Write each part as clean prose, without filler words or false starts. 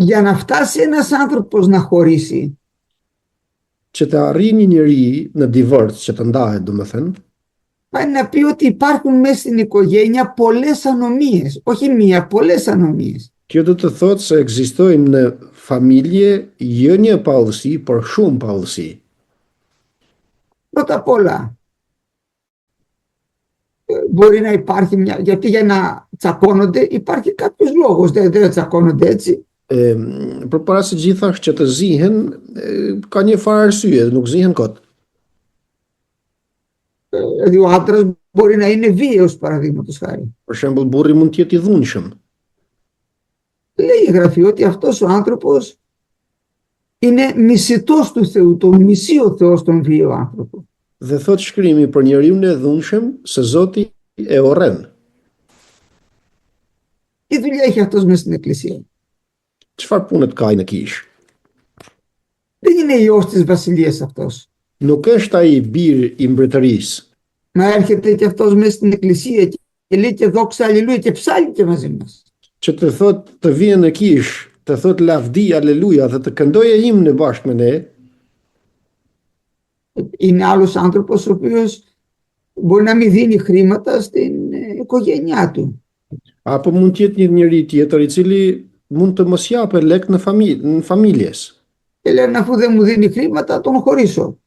Για να φτάσει ένας άνθρωπος να χωρίσει, Që të arrijë një njeri në divorc, që të ndahet, domethënë, πάει να πει ότι υπάρχουν μέσα στην οικογένεια πολλές ανομίες. Όχι μία, πολλές ανομίες. kjo do të thotë se ekzistojnë në familje jo një pallësi, por shumë pallësi. Πρώτα απ' όλα, μπορεί να υπάρχει μια... Γιατί για να τσακώνονται υπάρχει κάποιος λόγος. Δεν τσακώνονται έτσι. Përpara se gjithash që të zihen, ka një farë arsye, nuk zihen kot. Δηλαδή ο άντρας μπορεί να είναι βίαιος, παραδείγματος χάρη. Për shembull, burri mund të jetë i dhunshëm. Λέει η Γραφή ότι αυτός ο άνθρωπος είναι μισητός του Θεού, τον μισεί ο Θεός τον βίαιο άνθρωπο. Dhe thot shkrimi për njeriu e dhunshëm se Zoti e urren. Τι δουλειά έχει αυτός μέσα στην εκκλησία? Çfarë punët ka ai në kish? Δεν είναι ιός της βασιλείας αυτός. Nuk është ai bir i mbretërisë. Μα έρχεται και αυτός μέσα στην εκκλησία και λέει και δόξα αλληλούια και ψάλλει και μαζί μας. Që të thot të vjen në kish, të thot lavdi, aleluja, dhe të këndojë himne bashkë me ne. Είναι άλλος άνθρωπος ο οποίος μπορεί να μην δίνει χρήματα στην οικογένειά του. Apo mund të jetë një njeri tjetër i cili mund të mos japë lek në familjes. Και λένε αφού δεν μου δίνει χρήματα τον χωρίσω.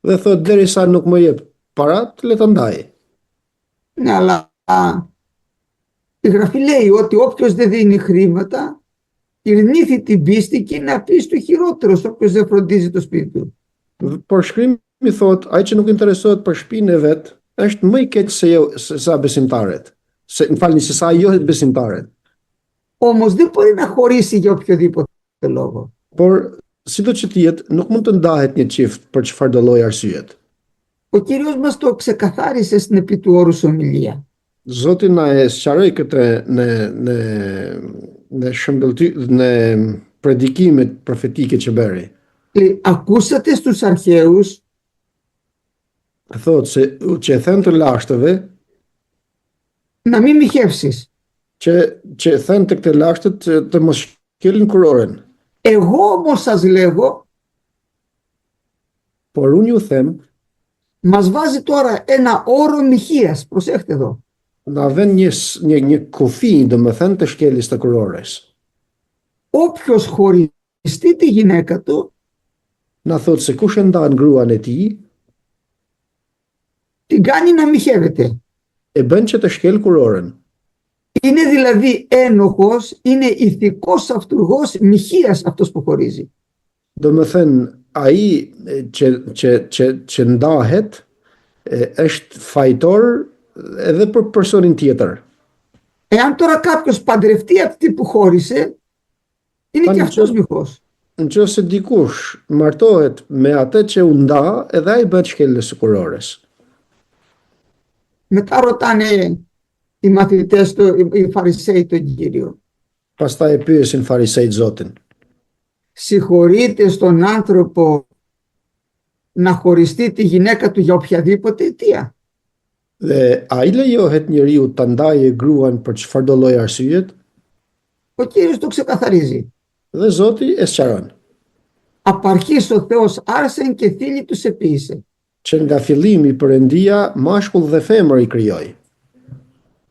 Dhe thot derisa nuk më jep parat, le të ndaj. Ναι, αλλά η Γραφή λέει ότι όποιος δεν δίνει χρήματα ειρνήθη την πίστη και είναι απίστου χειρότερος όποιος δεν φροντίζει το σπίτι του. Por shkrimi thot, ai që nuk interesohet për shtëpinë e vet, është më i keq se sa besimtarët. Se sa jo besimtarët. Όμως δεν μπορεί να χωρίσει για οποιοδήποτε λόγο. Por sido që të jetë, nuk mund të ndahet një çift për çfarëdo lloj arsyet. Ο Κύριος μας το ξεκαθάρισε στην επί του όρους ομιλία. Zoti na e sqaroi këtë në predikimet profetike që bëri. Ακούσατε στους αρχαίους Thotë se që e thënë të lashtëve, να μην μοιχεύσεις. që e thënë të këtë lashtët të mos shkelin kuroren. Εγώ όμως σας λέγω, Por unë ju them, μας βάζει τώρα ένα όρο μοιχείας. Προσέχτε εδώ. na vën një kufi, domethënë të shkeljes të kurores. Όποιος χωριστεί τη γυναίκα του, Na thotë se kush e ndan gruan e tij, την κάνει να μοιχεύεται. e bën që të shkel kuroren. Είναι δηλαδή ένοχος, είναι ηθικός αυτουργός μοιχείας αυτός που χωρίζει. Domethënë ai që ndahet është fajtor edhe për personin tjetër. Εάν τώρα κάποιος παντρευτεί αυτή που χώρισε, είναι και αυτός μοιχός. Nëse dikush martohet me atë që u nda, edhe ai bëhet shkelës së kurores. Μετά ρωτάνε οι μαθητές του, οι Φαρισαίοι τον Κύριο. Pastaj e pyesin farisejt Zotin. Συγχωρείτε στον άνθρωπο να χωριστεί τη γυναίκα του για οποιαδήποτε αιτία? Dhe a i lejohet njeriu ta ndajë gruan për çfarëdo lloj arsyeet? Ο Κύριος το ξεκαθαρίζει. Dhe Zoti e sqaron. Από αρχής ο Θεός άρσεν και θήλη τους επίησε. Që nga fillimi Perëndia mashkull dhe femër i krijoi.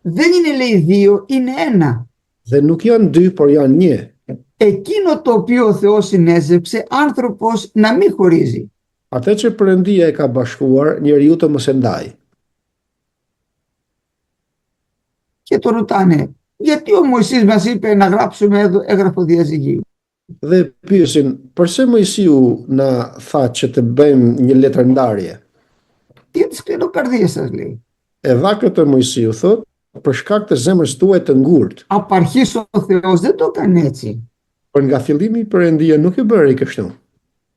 Δεν είναι λέει δύο, είναι ένα. Dhe nuk janë dy, por janë një. Εκείνο το οποίο ο Θεός συνέζεψε, άνθρωπος να μην χωρίζει. Atë që Perëndia e ka bashkuar, njeriu të mos e ndajë. Και το ρωτάνε, γιατί ο Μωυσής μας είπε να γράψουμε έγγραφο διαζυγίου? Dhe pyesin, përse Mojsiu na tha që të bëjmë një letërndarje? Για τις σκληροκαρδίες σας λέει. E dha këtë Mojsiu, thot, për shkak të zemrës tuaj të ngurtë. Από αρχής ο Θεός δεν το έκανε έτσι. Por nga fillimi Perëndia nuk e bëri kështu.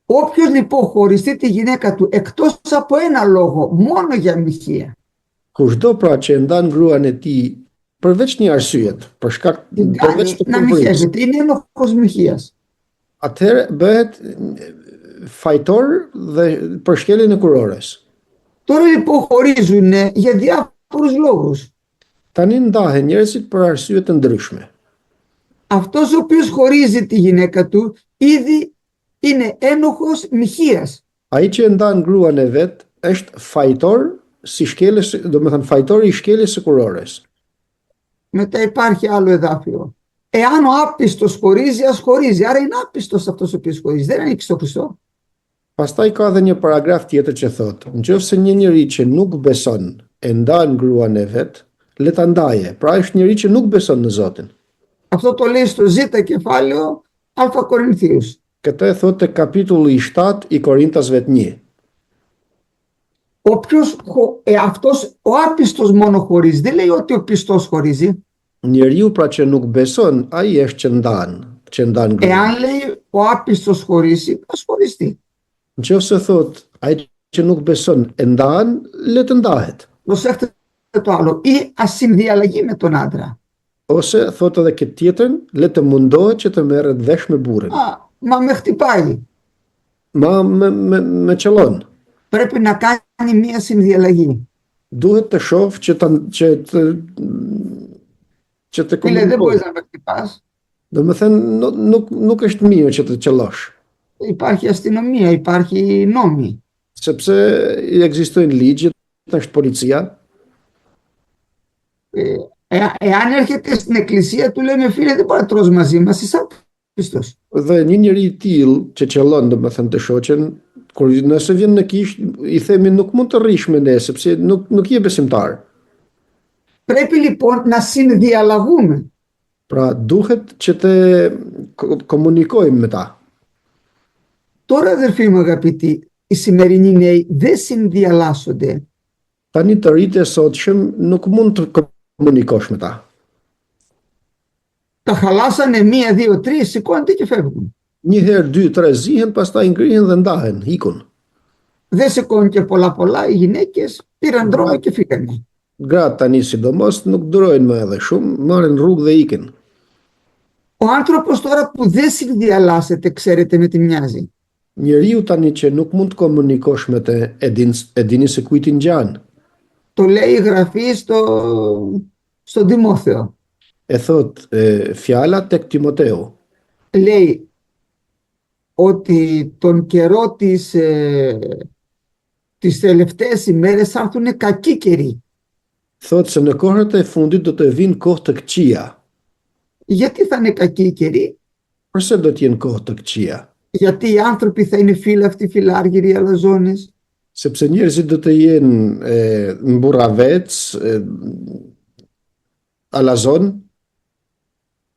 Όποιος λοιπόν χωριστεί τη γυναίκα του εκτός από ένα λόγο, μόνο για μοιχεία, Kushdo pra që e ndan gruan e tij përveç një arsyet, për shkak përveç të να μοιχεύεται, είναι ένοχος μοιχείας. Atëherë bëhet fajtor dhe për shkeljen e kurores. Τώρα λοιπόν χωρίζουν για διάφορους λόγους. Tani ndahen njerëzit për arsye të ndryshme. αυτός ο οποίος χωρίζει τη γυναίκα του ήδη είναι ένοχος μοιχείας. Ai që e ndan gruan e vet është fajtor si shkelës, domethënë fajtor I shkeljes së kurores. Μετά υπάρχει άλλο εδάφιο. Εάν ο άπιστος χωρίζει, ας χωρίζει. Άρα είναι άπιστος αυτός ο οποίος χωρίζει. Δεν ανήκει στο Χριστό. Pastaj ka edhe një paragraf tjetër që thotë, nëse një njeri që nuk beson e ndan gruan e vet, le ta ndaje. Pra është njeri që nuk beson në Zotin. Αυτό το λέει στο Ζ κεφάλαιο Α Κορινθίους. Këtë e thotë te kapitulli 7 I Korintasve 1. Αυτός ο άπιστος μόνο χωρίζει. Δεν λέει ότι ο πιστός χωρίζει. Njeriu pra që nuk beson, ai është që ndan gruan. Εάν λέει ο άπιστος χωρίζει, ας χωριστεί. Nëse thotë ai që nuk beson e ndan, le të ndahet. Προσέχτε το άλλο. Ή ας συνδιαλλαγεί με τον άντρα. Ose thotë edhe këtë tjetrën, le të mundohet që të merret vesh me burrin. Μα με χτυπάει. Me qëllon. Πρέπει να κάνει μία συνδιαλλαγή. Duhet të shoh që të Φίλε, δεν μπορείς να με χτυπάς. Domethënë nuk është mirë që të qellosh. Υπάρχει αστυνομία, υπάρχει νόμοι. Sepse ekzistojnë ligjet, është policia. Εάν έρχεται στην εκκλησία του λέμε φίλε δεν μπορεί να τρως μαζί μας, είσαι άπιστος. Dhe një njeri I tillë që qellon domethënë të shoqen, kur nëse vjen në kish, I themi nuk mund të rrish me ne sepse nuk je besimtar. Πρέπει λοιπόν να συνδιαλλαγούμε. Pra duhet që të komunikojmë me ta. Τώρα αδερφοί μου αγαπητοί, οι σημερινοί νέοι δεν συνδιαλλάσσονται. Tani të rritë e sotshëm nuk mund të komunikosh me ta. Τα χαλάσανε 1, 2, 3, σηκώνονται και φεύγουν. Një herë, 2, 3 zihen, pastaj ngrihen dhe ndahen, ikun. Δεν σηκώνουν και πολλά, οι γυναίκες πήραν δρόμο και φύγανε. Gratë tani sidomos nuk durojnë më edhe shumë, marrin rrugë dhe ikin. Ο άνθρωπος τώρα που δεν συνδιαλλάσσεται, ξέρετε με τι μοιάζει. Njeriu tani që nuk mund të komunikosh me të, e dini se kujt I ngjan. Το λέει η Γραφή στον Τιμόθεο. Thot fjala tek Timoteu. Λέει ότι τον καιρό τις τελευταίες ημέρες θα έρθουν κακοί καιροί. Thot se në kohët e fundit do të vinë kohë të këqija. Γιατί θα είναι κακοί οι καιροί? Përse do të jenë kohë të këqija? Γιατί οι άνθρωποι θα είναι φύλαυτοι, φιλάργυροι, αλαζόνες. Sepse njerëzit do të jenë mburravec, alazon.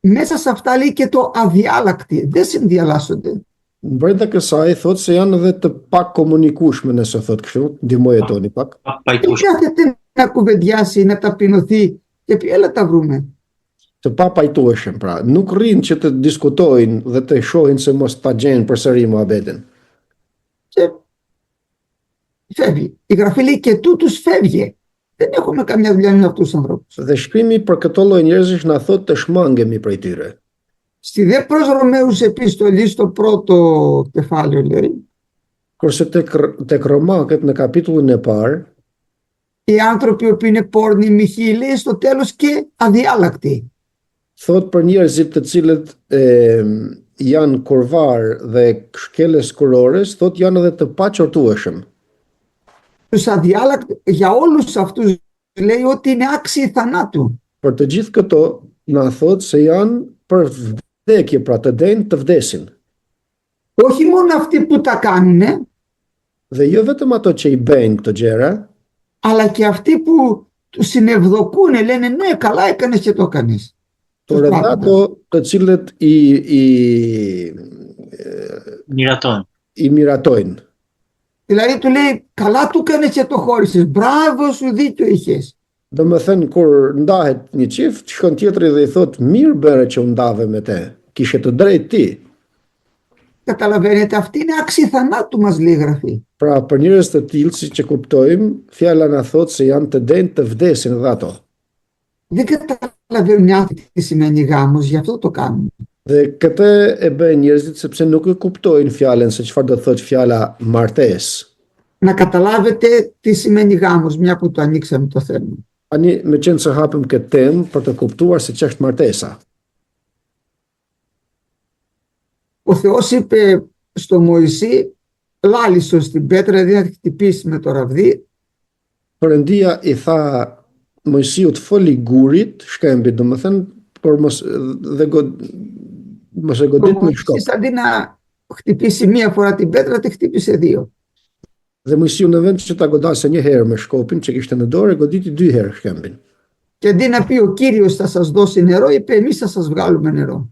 Μέσα σε αυτά λέει και το αδιάλακτοι. Δεν συνδιαλλάσσονται. Brenda kësaj thot se janë edhe të pak komunikueshme nëse thot kështu, ndihmoje toni pak. Δεν κάθεται να κουβεντιάσει, να ταπεινωθεί και πει έλα τα βρούμε. Të papajtueshëm, pra, nuk rrinë që të diskutojnë dhe të shohin se mos ta gjenë përsëri muhabetin. Και φεύγει. Η Γραφή λέει και τούτους φεύγε. Δεν έχουμε καμιά δουλειά με αυτούς τους ανθρώπους. Dhe shkrimi për këto lloj njerëzish na thot të shmangemi prej tyre. Στη δε προς Ρωμαίους επιστολή στο πρώτο κεφάλαιο λέει. Kurse tek Romakët në kapitullin e parë, οι άνθρωποι που είναι πόρνοι, μοιχοί, λέει στο τέλος και αδιάλακτοι. Thot për njerëzit të cilët janë kurvar dhe shkeles kurores, thot janë edhe të paqortueshëm. Τους αδιάλακτοι, για όλους αυτούς λέει ότι είναι άξιοι θανάτου. Për të gjithë këto na thot se janë për vdekje, pra të denjë të vdesin. Όχι μόνο αυτοί που τα κάνουνε, Dhe jo vetëm ato që I bëjnë këto gjëra, αλλά και αυτοί που τους συνευδοκούνε, λένε ναι, καλά έκανες και το έκανες. por edhe ato të cilët I miratojnë. Δηλαδή του λέει, καλά του έκανες και το χώρισες, μπράβο σου, δίκιο είχες. Domethënë kur ndahet një çift, shkon tjetri dhe I thot mirë bëre që u ndave me te, kishe të drejtë ti. Καταλαβαίνετε, αυτή είναι άξιοι θανάτου, μας λέει η Γραφή. Pra për njerëz të tillë, siç e kuptojmë, fjala na thot se janë të denjë të vdesin edhe ato. Δεν καταλαβαίνουν οι άνθρωποι τι σημαίνει γάμος, γι' αυτό το κάνουν. Dhe këtë e bëjnë njerëzit sepse nuk e kuptojnë fjalën se çfarë do të thotë fjala martesë. Να καταλάβετε τι σημαίνει γάμος, μια που το ανοίξαμε το θέμα. Ani me qenë se hapëm këtë temë për të kuptuar se ç'është martesa. Ο Θεός είπε στο Μωυσή, λάλησο στην πέτρα, δηλαδή να τη χτυπήσει με το ραβδί. Perëndia i tha Mojsiut foli gurit, shkembit domethënë, por mos e Ο godit me shkop. Μωυσής αντί να χτυπήσει μία φορά την πέτρα, τη χτύπησε δύο. Dhe Mojsiu në vend që ta godase një herë me shkopin që kishte në dorë, goditi 2 herë shkembin. Και αντί να πει ο Κύριος θα σας δώσει νερό, είπε εμείς θα σας βγάλουμε νερό.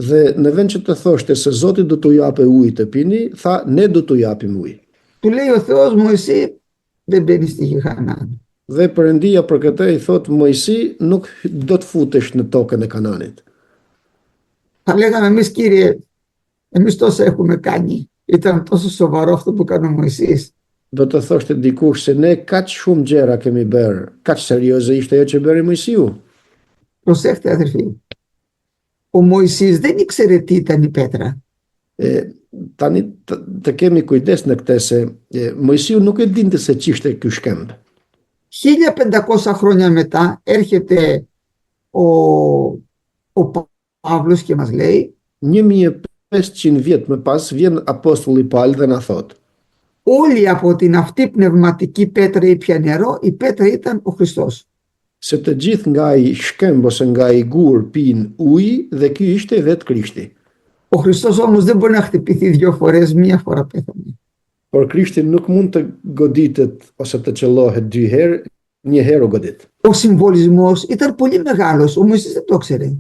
Dhe në vend që të thoshte se Zoti do t'u japë ujë të pini, tha ne do t'u japim ujë. Του λέει ο Θεός, Μωυσή, δεν μπαίνει στη γη Χανaan. Dhe Perëndia për këtë i thot Mojsi, nuk do të futesh në tokën e Kananit. Θα λέγαμε εμείς, Κύριε, εμείς τόσα έχουμε κάνει. Ήταν τόσο σοβαρό αυτό που έκανε ο Μωυσής. Do të thoshte dikush se ne kaq shumë gjëra kemi bërë, kaq serioze ishte ajo që bëri Mojsiu. Προσέχτε αδερφοί. Ο Μωυσής δεν ήξερε τι ήταν η πέτρα. Tani të kemi kujdes në këtë se Mojsiu nuk e dinte se ç'ishte ky shkemb. 1500 χρόνια μετά έρχεται ο Παύλος και μας λέει 1500 vjet më pas vjen apostulli Paul dhe na thot: όλοι από την αυτή πνευματική πέτρα ήπια νερό, η πέτρα ήταν ο Χριστός. Se të gjithë nga ai shkemb ose nga ai gur pin ujë dhe ky ishte vetë Krishti. Ο Χριστός όμως δεν μπορεί να χτυπηθεί 2 φορές, μία φορά πέθανε. Por Krishti nuk mund të goditet ose të qellohet 2 herë, një herë u godit. Ο συμβολισμός ήταν πολύ μεγάλος, ο Μωυσής δεν το ξέρε.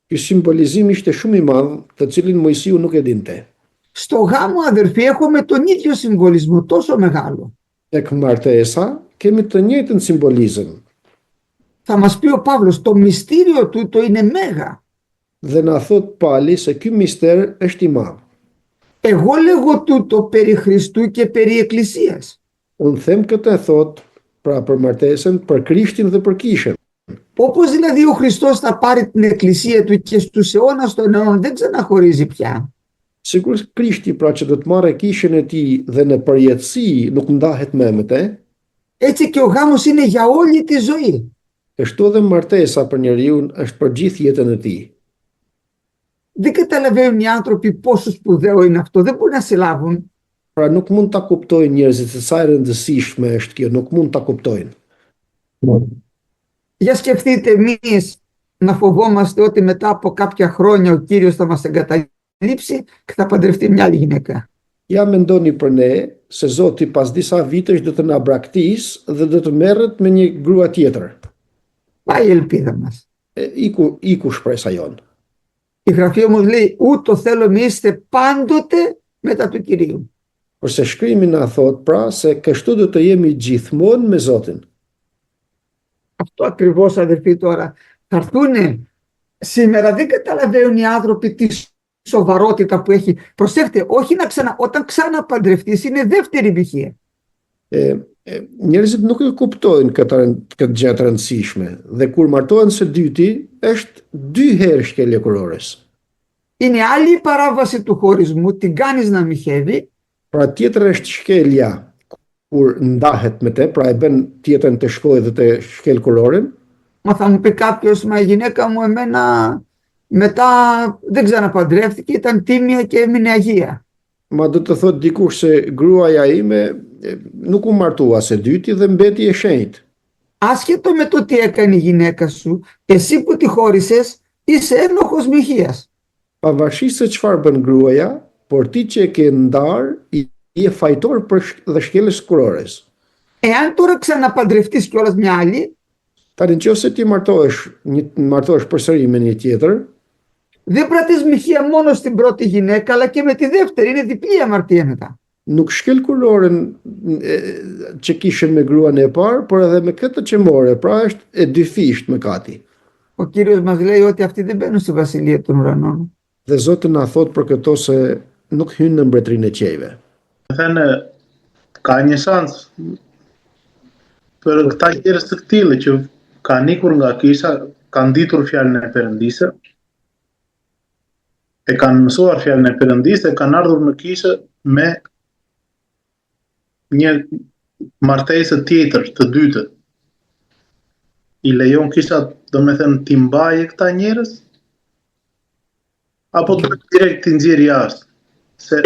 Ky simbolizim ishte shumë i madh, të cilin Mojsiu nuk e dinte. Στο γάμο, αδερφοί, έχουμε τον ίδιο συμβολισμό, τόσο μεγάλο. Tek martesa kemi të njëjtën simbolizëm. Θα μας πει ο Παύλος, το μυστήριο του το είναι μέγα. Dhe na thot Pali se ky mister është i madh. Εγώ λέγω τούτο περί Χριστού και περί Εκκλησίας. Unë them këtë thot pra për martesën, për Krishtin dhe për kishën. Όπως δηλαδή ο Χριστός θα πάρει την Εκκλησία του και στους αιώνας των αιώνων δεν ξαναχωρίζει πια. Sikur Krishti pra që do të marrë kishën e tij dhe në përjetësi nuk ndahet mëmete, Έτσι και ο γάμος είναι για όλη τη ζωή. kështu edhe martesa për njeriu është për gjithë jetën e tij. Δεν καταλαβαίνουν οι άνθρωποι πόσο σπουδαίο είναι αυτό. Δεν μπορούν να συλλάβουν. Pra nuk mund ta kuptojnë njerëzit se sa e rëndësishme është kjo, nuk mund ta kuptojnë. Για σκεφτείτε εμείς να φοβόμαστε ότι μετά από κάποια χρόνια ο Κύριος θα μας εγκαταλείψει και θα παντρευτεί μια άλλη γυναίκα. Ja mendoni për ne se Zoti pas disa vitesh do të na braktisë dhe do të merret me një grua tjetër. Πάει η ελπίδα μας. Iku shpresa jon. Η Γραφή όμως λέει ούτω θέλουμε είστε πάντοτε μετά του Κυρίου. Kurse shkrimi na thot pra se kështu do të jemi gjithmonë me Zotin. Αυτό ακριβώς, αδερφοί, τώρα θα έρθουνε. Σήμερα δεν καταλαβαίνουν οι άνθρωποι τη σοβαρότητα που έχει. Προσέχτε, όχι όταν ξαναπαντρευτείς είναι δεύτερη βυχεία. Njerëzit nuk e kuptojnë këtë gjë të rëndësishme dhe kur martohen së dyti është 2 herë shkelje kurores. Είναι άλλη η παράβαση του χωρισμού, την κάνεις να μοιχεύει. Pra tjetër është shkelja kur ndahet me te, pra e bën tjetrën të shkojë dhe të shkel kurorin. Μα θα μου πει κάποιος, μα η γυναίκα μου εμένα μετά δεν ξαναπαντρεύτηκε, ήταν τίμια και έμεινε αγία. Ma do të thot dikush se gruaja ime nuk u martua së dyti dhe mbeti e shenjtë. Άσχετο με το τι έκανε η γυναίκα σου, εσύ που τη χώρισες είσαι ένοχος μοιχείας. Pavarësisht se çfarë bën gruaja, por ti që e ke ndar, je fajtor për dhe shkeljes kurores. Εάν τώρα ξαναπαντρευτείς κιόλας μια άλλη, Tani nëse ti martohesh përsëri me një tjetër, δεν πρατείς μοιχεία μόνο στην πρώτη γυναίκα, αλλά και με τη δεύτερη. Είναι διπλή αμαρτία μετά. nuk shkel kuroren që kishe me gruan e parë, por edhe me këtë që more, pra është e dyfisht mëkati. Ο Κύριος μας λέει ότι αυτοί δεν μπαίνουν στη βασιλεία των ουρανών. Dhe Zoti na thot për këto se nuk hynë në mbretërinë e qiejve. Thënë, ka një shans për këta njerëz të tillë që kanë ikur nga kisha, kanë ditur fjalën e Perëndisë, e kanë mësuar fjalën e Perëndisë, e kanë ardhur në kishë me një martesë tjetër, të dytë. I lejon kisha, domethënë, t'i mbaje këta njerëz? Apo direkt t'i nxjerrë jashtë? Se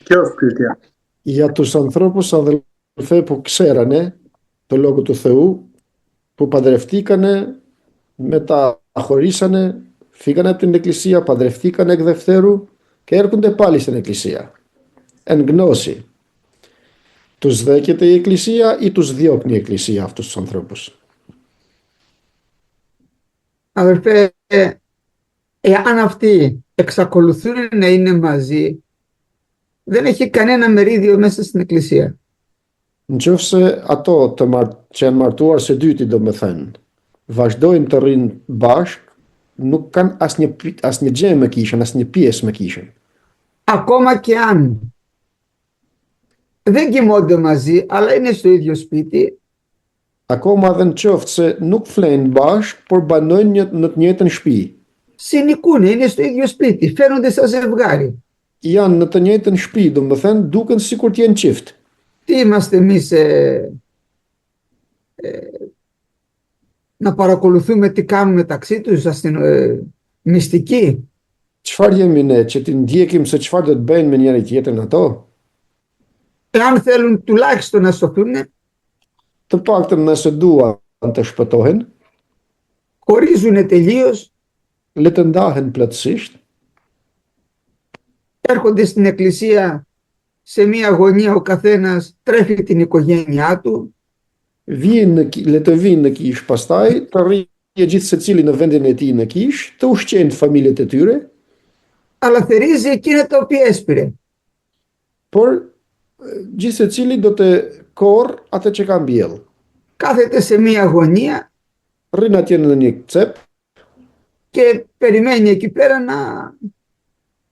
kjo është pyetja. Για τους ανθρώπους αδελφέ που ξέρανε το λόγο του Θεού, που παντρευτήκανε, μετά χωρίσανε, φύγανε από την εκκλησία, παντρευτήκανε εκ δευτέρου και έρχονται πάλι στην εκκλησία. Εν γνώση. Τους δέχεται η εκκλησία ή τους διώχνει η εκκλησία αυτούς τους ανθρώπους? Αδελφέ, εάν αυτοί εξακολουθούν να είναι μαζί, δεν έχει κανένα μερίδιο μέσα στην εκκλησία. Nëse ato që janë martuar së dyti, domethënë, vazhdojnë të rrinë bashk, nuk kanë asnjë gjë me kishën, asnjë pjesë me kishën. Ακόμα και αν δεν κοιμώνται μαζί, αλλά είναι στο ίδιο σπίτι, Akoma edhe në qoftë se nuk flenë bashk, por banojnë në të njëjtën shtëpi. συνοικούν, είναι στο ίδιο σπίτι, φαίνονται σαν ζευγάρι. Janë në të njëjtën shtëpi, domethënë duken sikur të jenë çift. Τι είμαστε εμείς να παρακολουθούμε τι κάνουν μεταξύ τους, μυστικοί. Çfarë jemi ne që të ndjekim se çfarë do të bëjnë me njëri tjetrin ato? Εάν θέλουν τουλάχιστον να σωθούν, Të paktën nëse duan të shpëtohen, χωρίζουν τελείως, le të ndahen plotësisht, έρχονται στην εκκλησία, σε μία γωνία ο καθένας τρέφει την οικογένειά του, le të vinë në kishë, pastaj të rrije gjithë secili në vendin e tij në kishë, të ushqejnë familjet e tyre, αλλά θερίζει εκείνα τα οποία έσπηρε. por gjithë secili do të korr atë që ka mbjell. Κάθεται σε μία γωνία Rrin atje në një cep και περιμένει εκεί πέρα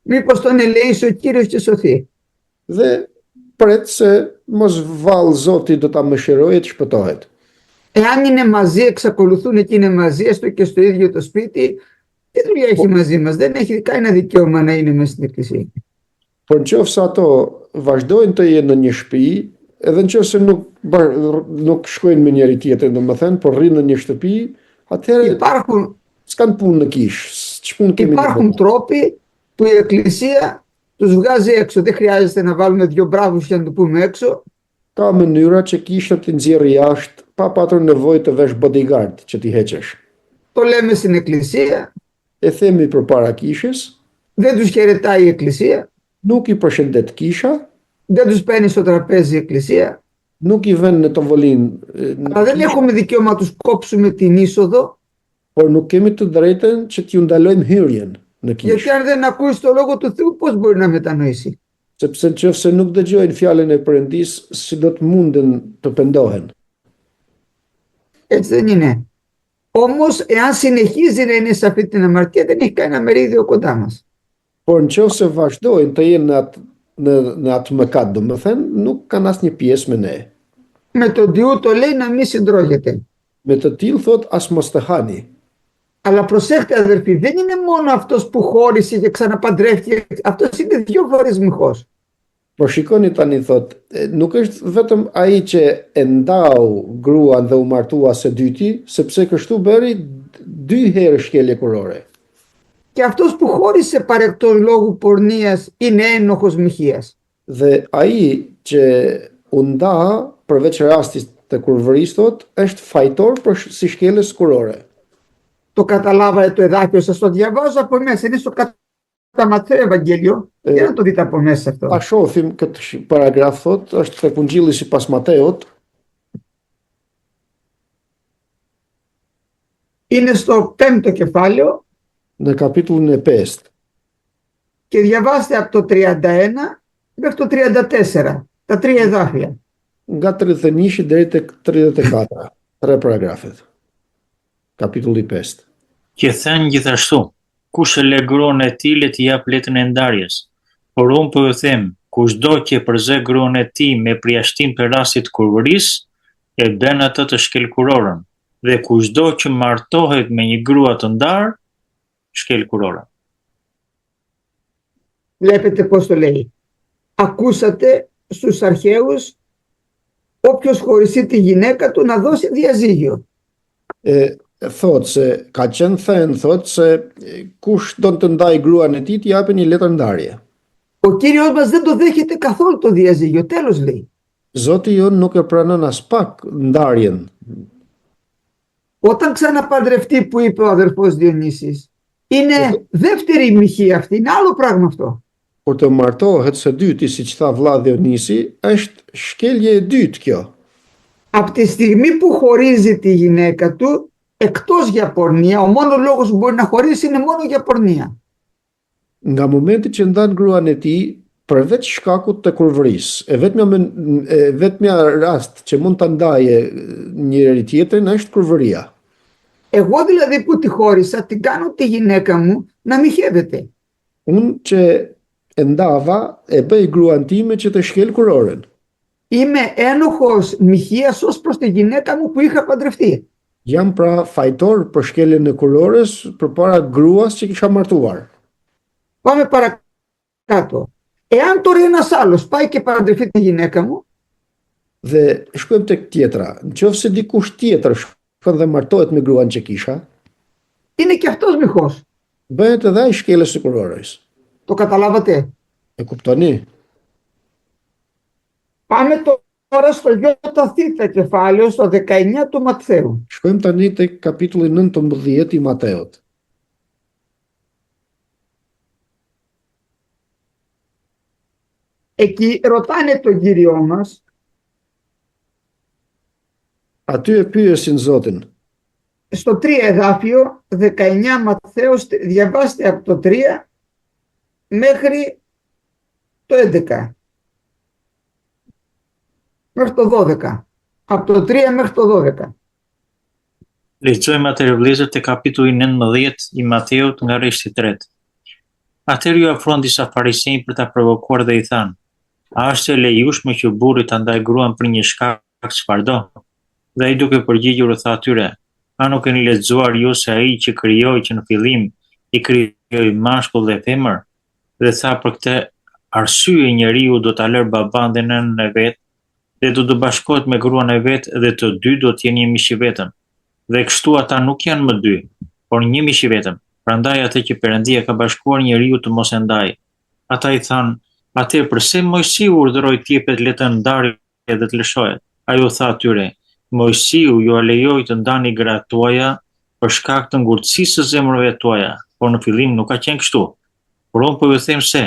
μήπως τον ελεήσει ο Κύριος και σωθεί. dhe pret se mos vallë Zoti do ta mëshirojë të shpëtohet. Εάν είναι μαζί, εξακολουθούν και είναι μαζί, έστω και στο ίδιο το σπίτι, τι δουλειά έχει μαζί μας, δεν έχει κανένα δικαίωμα να είναι μέσα στην εκκλησία. Por nëse ato vazhdojnë të jenë në një shtëpi, edhe nëse nuk shkojnë me njëri tjetrin, domethënë, por rrinë në një shtëpi, atëherë s'kan punë në kishë. Ç'punë kemi? Υπάρχουν τρόποι που η εκκλησία τους βγάζει έξω. Δεν χρειάζεται να βάλουμε δύο μπράβους για να το πούμε έξω. Ka mënyra që kisha të nxjerrë jashtë pa patur nevojë të vesh bodyguard që t'i heqesh. Το λέμε στην εκκλησία. E themi përpara kishës, Δεν τους χαιρετάει η εκκλησία. nuk i përshëndet kisha, Δεν τους παίρνει στο τραπέζι η εκκλησία. nuk i vën në tavolinë, Αλλά δεν έχουμε δικαίωμα να τους κόψουμε την είσοδο. por nuk kemi të drejtën që t'ju ndalojmë hyrjen në Γιατί kishë. αν δεν ακούσει το λόγο του Θεού, πώς μπορεί να μετανοήσει? Sepse nëse nuk dëgjojnë fjalën e Perëndis, si do të munden të pendohen. Έτσι δεν είναι. Όμως, εάν συνεχίζει να είναι σε αυτή την αμαρτία, δεν έχει κανένα μερίδιο κοντά μας. Por nëse vazhdojnë të jenë në atë mëkat, domethënë, nuk kanë asnjë pjesë me ne. Με τον Διού το λέει να μην συντρώγεται. Me të tillë thot as mos të hani. Αλλά προσέχτε αδερφοί, δεν είναι μόνο αυτός που χώρισε και ξαναπαντρεύτηκε. Αυτός είναι δύο φορές μοιχός. Por shikoni tani thot, nuk është vetëm ai që e ndau gruan dhe u martua së dyti, sepse kështu bëri 2 herë shkelje kurore. Και αυτός που χώρισε παρ' εκτός λόγου πορνείας είναι ένοχος μοιχείας. Dhe ai që u nda përveç rastit të kurvërisë thot, është fajtor për si shkeljes kurore. Το καταλάβατε το εδάφιο, σας το διαβάζω από μέσα. Είναι στο κατά Ματθαίου Ευαγγέλιο. Για να το δείτε από μέσα αυτό. Ta shohim këtë paragraf thot, është tek Ungjilli sipas Mateut. Είναι στο 5ο κεφάλαιο Në kapitullin e 5. και διαβάστε από το 31 μέχρι το 34. Τα 3 εδάφια. Nga 31 deri tek 34. 3 paragrafet. Kapitulli 5. Και thënë gjithashtu, kush e le gruan e tij le t'i jap letrën e ndarjes. Por unë po ju them, kushdo që përzë gruan e tij me përjashtim të rastit kurvërisë, e bën atë të shkelkurorën. Dhe kushdo që martohet me një grua të ndarë, shkelkurorën. Βλέπετε πώς το λέει. Ακούσατε στους αρχαίους όποιος χωριστεί τη γυναίκα του να δώσει διαζύγιο. Thot se ka qenë thënë thot se kush do të ndaj gruan e tij t'i japë një letër ndarje. Ο Κύριος μας δεν το δέχεται καθόλου το διαζύγιο. Τέλος λέει. Zoti jon nuk e pranon as pak ndarjen. Όταν ξαναπαντρευτεί, που είπε ο αδερφός Διονύσης, είναι δεύτερη μοιχή αυτή, είναι άλλο πράγμα αυτό. Kur të martohet së dyti, siç tha vlla Dionisi, është shkelje e dytë kjo. Από τη στιγμή που χωρίζει τη γυναίκα του, εκτός για πορνεία, ο μόνος λόγος που μπορεί να χωρίσει είναι μόνο για πορνεία. Nga momenti që ndan gruan e tij, përveç shkakut të kurvërisë, vetmja rast që mund ta ndaje njëri tjetrin është kurvëria. Εγώ δηλαδή που τη χώρισα, την κάνω τη γυναίκα μου να μοιχεύεται. Unë që e ndava, e bëj gruan time që të shkel kurorën. Είμαι ένοχος μοιχείας ως προς τη γυναίκα μου που είχα παντρευτεί. Jam pra fajtor për shkeljen e kurorës përpara gruas që kisha martuar. Πάμε παρακάτω. Εάν τώρα ένας άλλος πάει και παντρευτεί τη γυναίκα μου, Dhe shkojmë tek tjetra. Nëse dikush tjetër shkon dhe martohet me gruan që kisha, είναι και αυτός μοιχός. bëhet edhe ai shkelës së kurorës. Το καταλάβατε? E kuptoni? Πάμε τώρα στο ΙΘ κεφάλαιο, στο 19 του Ματθαίου. Shkojmë tani tek kapitulli 19 i Mateut. Εκεί ρωτάνε τον Κύριό μας, Aty e pyesin Zotin. στο 3 εδάφιο, 19 Ματθαίος, διαβάστε από το 3 μέχρι το 11. Μέχρι το 12. Από το 3 μέχρι το 12. Lexojmë atëherë vëllezër te kapitulli 19 i Mateut nga rreshti 3. Atëherë ju afruan disa farisej për ta provokuar dhe i thanë: A është e lejueshme që burri ta ndaj gruan për një shkak çfarëdo? Dhe ai duke përgjigjur u tha atyre: A nuk keni lexuar ju se ai që krijoi që në fillim i krijoi mashkull dhe femër? Dhe tha për këtë arsye njeriu do ta lërë baban dhe nënën e vet dhe do të bashkohet me gruan e vet dhe të dy do të jenë një mish i vetëm. Dhe kështu ata nuk janë më dy, por një mish i vetëm. Prandaj atë që Perëndia ka bashkuar njeriu të mos e ndajë. Ata i thanë: Atëherë pse Mojsiu urdhëroi të jepet le të ndarë dhe të lëshohet? Ai u tha atyre: Mojsiu ju a lejoi të ndani gratë tuaja për shkak të ngurtësisë së zemrave tuaja, por në fillim nuk ka qenë kështu. Por unë po ju them se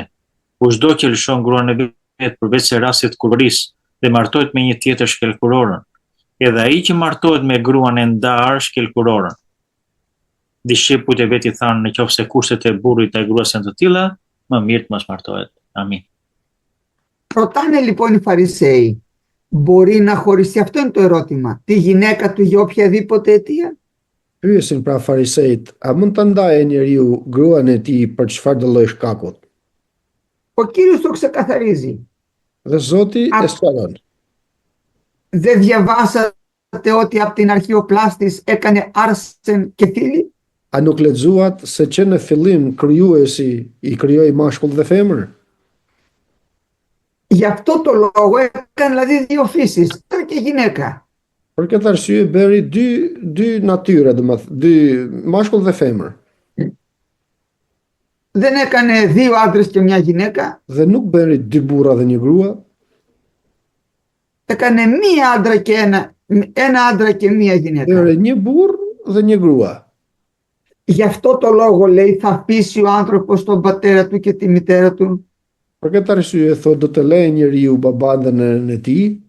kushdo që lëshon gruan e vet përveç se rastit kurrërisë dhe martohet me një tjetër shkel kurorën. Edhe ai që martohet me gruan e ndar shkel kurorën. Dishepujt e vet i thanë: Nëse kushtet e burrit e gruas janë të tilla, më mirë të mos martohet. Amin. Ρωτάνε λοιπόν οι Φαρισαίοι, μπορεί να χωριστεί? Αυτό είναι το ερώτημα. Τη γυναίκα του για οποιαδήποτε αιτία? Pyesin pra farisejt, a mund ta ndajë njeriu gruan e tij për çfarë do lloj shkakut? Ο Κύριος το ξεκαθαρίζει. Dhe Zoti e sqaron. Δεν διαβάσατε ότι από την αρχή ο πλάστης έκανε άρσεν και θήλη? A nuk lexuat se që në fillim krijuesi i krijoi mashkull dhe femër? Γι' αυτό το λόγο έκανε δηλαδή δύο φύσεις, άντρα και γυναίκα. Për këtë arsye bëri dy natyra, dy mashkull dhe femër. Δεν έκανε δύο άντρες και μια γυναίκα. Dhe nuk bëri dy burra dhe një grua. Έκανε ένα άντρα και μία γυναίκα. Bëri një burr dhe një grua. Γι' αυτό το λόγο λέει θα αφήσει ο άνθρωπος τον πατέρα του και τη μητέρα του. Për këtë arsye thotë do të lejë njeriu baban dhe nënën e tij.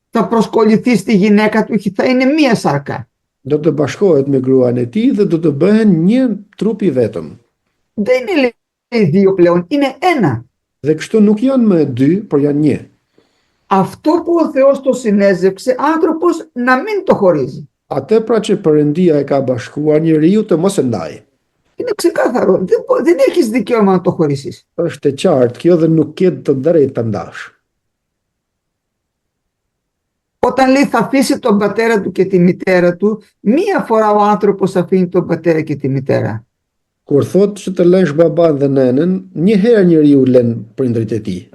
Θα προσκοληθεί στη γυναίκα του και θα είναι μία σάρκα. Do të bashkohet me gruan e tij dhe do të bëhen një trup i vetëm. Δεν είναι λέει δύο πλέον, είναι ένα. Dhe kështu nuk janë më dy, por janë një. Αυτό που ο Θεός το συνέζευξε, άνθρωπος να μην το χωρίζει. Atë pra që Perëndia e ka bashkuar njeriu të mos e ndajë. Είναι ξεκάθαρο. Δεν έχεις δικαίωμα να το χωρίσεις. Është e qartë kjo dhe nuk ke të drejtë ta ndash. Όταν λέει θα αφήσει τον πατέρα του και τη μητέρα του, μία φορά ο άνθρωπος αφήνει τον πατέρα και τη μητέρα. Kur thotë që të lësh baban dhe nënën, një herë njeriu lën prindrit e tij.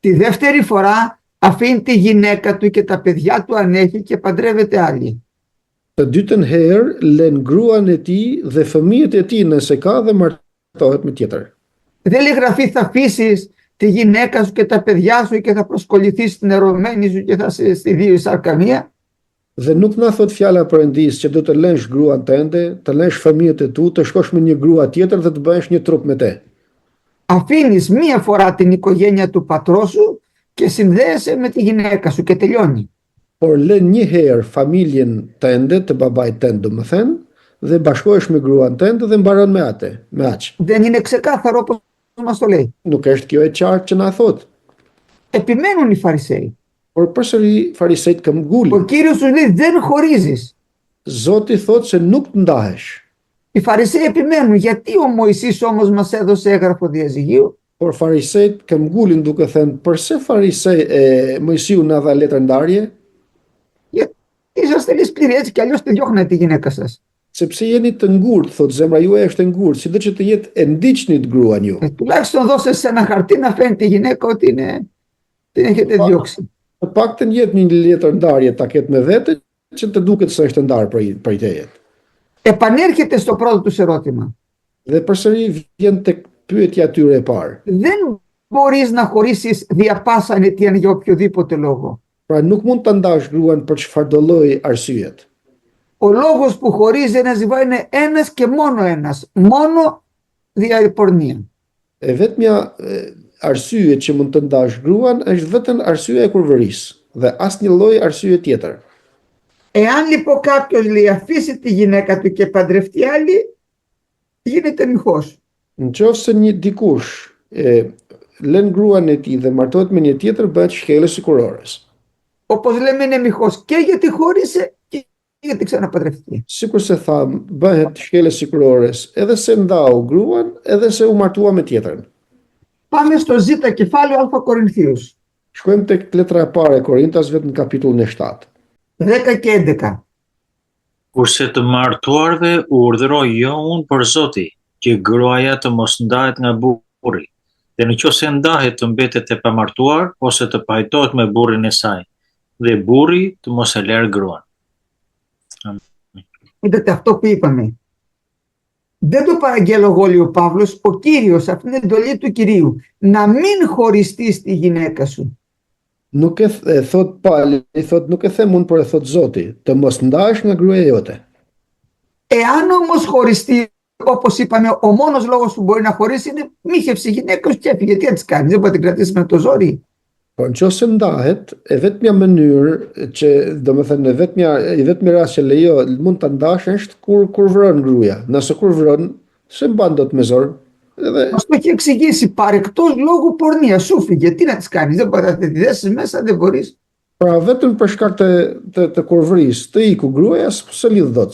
Τη δεύτερη φορά αφήνει τη γυναίκα του και τα παιδιά του αν έχει και παντρεύεται άλλη. Të dytën herë lën gruan e tij dhe fëmijët e tij nëse ka dhe martohet me tjetër. Δεν λέει γραφή θα αφήσεις τη γυναίκα σου και τα παιδιά σου και θα προσκοληθείς στην ερωμένη σου και θα είσαι στη δύο η σαρκανία. Dhe nuk na thot fjala e Perëndisë që do të lësh gruan tënde, të lësh fëmijët e tu, të shkosh me një grua tjetër dhe të bëhesh një trup me te. Αφήνεις μία φορά την οικογένεια του πατρός σου και συνδέεσαι με τη γυναίκα σου και τελειώνει. Por lën një herë familjen tënde, të babait tënd domethënë, dhe bashkohesh me gruan tënde dhe mbaron me atë, me aq. Δεν είναι ξεκάθαρο όπως μας το λέει. Nuk është kjo e qartë që na thot. Επιμένουν οι Φαρισαίοι. Por përsëri farisejt Ο këmbgulin. Κύριος τους λέει δεν χωρίζεις. Zoti thot se nuk të ndahesh. Οι Φαρισαίοι επιμένουν. Γιατί ο Μωυσής όμως μας έδωσε έγγραφο διαζυγίου? Por farisejt këmbgulin duke thënë, përse farisej Mojsiu na dha letër ndarje? Γιατί είσαστε λίγο σκληροί, έτσι κι αλλιώς τη διώχνετε τη γυναίκα σας. Sepse jeni të ngurtë, thot zemra juaj është e ngurtë, sido që të jetë e ndiqni të gruan ju. Τουλάχιστον δώσε σε ένα χαρτί να φαίνεται η γυναίκα ότι την έχετε διώξει. Të paktën jetë një letër ndarje ta ketë me vete që të duket se është ndarë prej teje. Επανέρχεται στο πρώτο τους ερώτημα. Dhe përsëri vjen tek pyetja e tyre e parë. Δεν μπορείς να χωρίσεις δια πάσα αιτίαν για οποιοδήποτε λόγο. Pra nuk mund ta ndash gruan për çfarëdo lloji arsyet. Ο λόγος που χωρίζει ένα ζευγάρι είναι ένας και μόνο ένας. Μόνο δια πορνεία. E vetmja arsye që mund të ndash gruan është vetëm arsyeja e kurvërisë dhe asnjë lloj arsye tjetër. Εάν λοιπόν κάποιος λέει αφήσει τη γυναίκα του και παντρευτεί άλλη, γίνεται μοιχός. Nëse një dikush lën gruan e tij dhe martohet me një tjetër, bëhet shkelës sikurores. Όπως λέμε είναι μοιχός και γιατί χώρισε και γιατί ξαναπαντρευτεί. Sikur se tham, bëhet shkelës sikurores edhe se ndau gruan, edhe se u martua me tjetrën. Πάμε στο ζ κεφάλαιο Α Κορινθίους. Shkojmë tek letra e parë e Korintasve në kapitullin e 7. 10 και 11. Kurse të martuarve u urdhëroi jo unë për Zoti, që gruaja të mos ndahet nga burri, dhe nëse ndahet të mbetet e pamartuar ose të pajtohet me burrin e saj, dhe burri të mos e lërë gruan. Είδατε αυτό που είπαμε. Δεν το παραγγέλω εγώ, λέει ο Παύλος, ο Κύριος, αυτή είναι εντολή του Κυρίου, να μην χωριστείς τη γυναίκα σου. Nuk e thot Pali, thot nuk e them unë, por e thot Zoti, të mos ndahesh nga gruaja jote. Εάν όμως χωριστεί, όπως είπαμε, ο μόνος λόγος που μπορεί να χωρίσει είναι μοίχευση γυναίκας και έφυγε. Τι να της κάνεις, δεν μπορεί να την κρατήσει με το ζόρι. Por nëse ndahet, e vetmja mënyrë që, domethënë, i vetmi rast që lejo mund ta ndash është kur vron gruaja. Nëse kur vron, se mban dot me zor. Μας το έχει εξηγήσει, παρεκτός λόγου πορνεία, σου φύγε, τι να της κάνεις, δεν μπορεί να τη δέσεις μέσα, δεν μπορείς. Pra vetëm për shkak të kurvërisë, të iku gruaja, se lidh dot.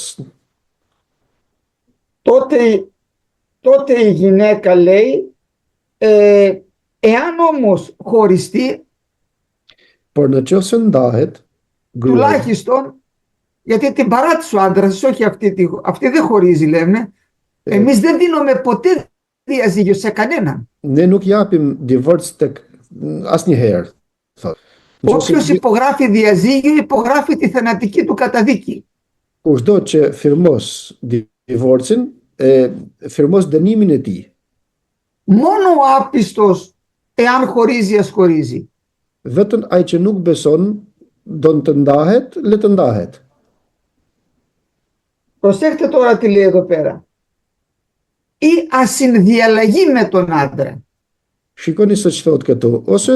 Τότε η γυναίκα λέει, εάν όμως χωριστεί, Por nëse ndahet, gruaja, τουλάχιστον, γιατί την παράτησε ο άντρας, όχι αυτή δεν χωρίζει, λέμε, εμείς δεν δίνουμε ποτέ διαζύγιο σε κανέναν. ne nuk japim divorc tek asnjëherë, thot. Όποιος υπογράφει διαζύγιο, υπογράφει τη θανατική του καταδίκη. Kushdo që firmos divorcin, firmos dënimin e tij. Μόνο ο άπιστος, εάν χωρίζει, ας χωρίζει. Vetëm ai që nuk beson, don të ndahet, le të ndahet. Προσέχτε τώρα τι λέει εδώ πέρα. Ή ασυνδιαλλαγή με τον άντρα. Shikoni se ç'thot këtu, ose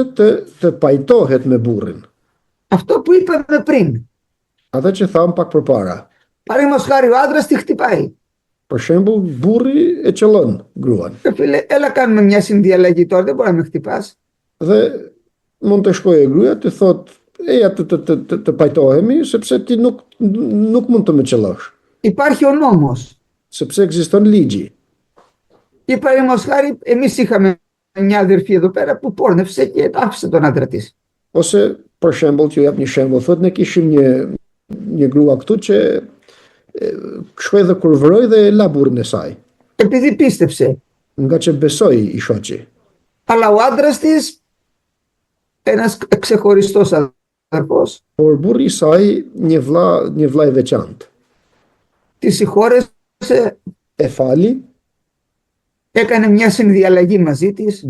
të pajtohet me burrin. Αυτό που είπαμε πριν. Atë që tham pak përpara. Παραδείγματος χάρη, ο άντρας τη χτυπάει. Për shembull, burri e qellon gruan. Φίλε, έλα κάνουμε μια συνδιαλλαγή τώρα, δεν μπορεί να με χτυπάς. Dhe mund të shkojë gruaja të thotë, eja të pajtohemi, sepse ti nuk mund të më qellosh. Υπάρχει ο νόμος. Sepse ekziston ligji. Ή παραδείγματος χάρη, εμείς είχαμε μια αδερφή εδώ πέρα που πόρνευσε και άφησε τον άντρα της. Ose, për shembull, t'ju jap një shembull, thotë ne kishim një grua këtu që shkoi dhe kurvëroi dhe e la burrin e saj. Επειδή πίστεψε. Nga që besoi i shoqi. Αλλά ο άντρας της, ένας ξεχωριστός αδερφός, Por burri i saj, një vllai veçantë. τη συγχώρεσε, E fali, έκανε μια συνδιαλλαγή μαζί της,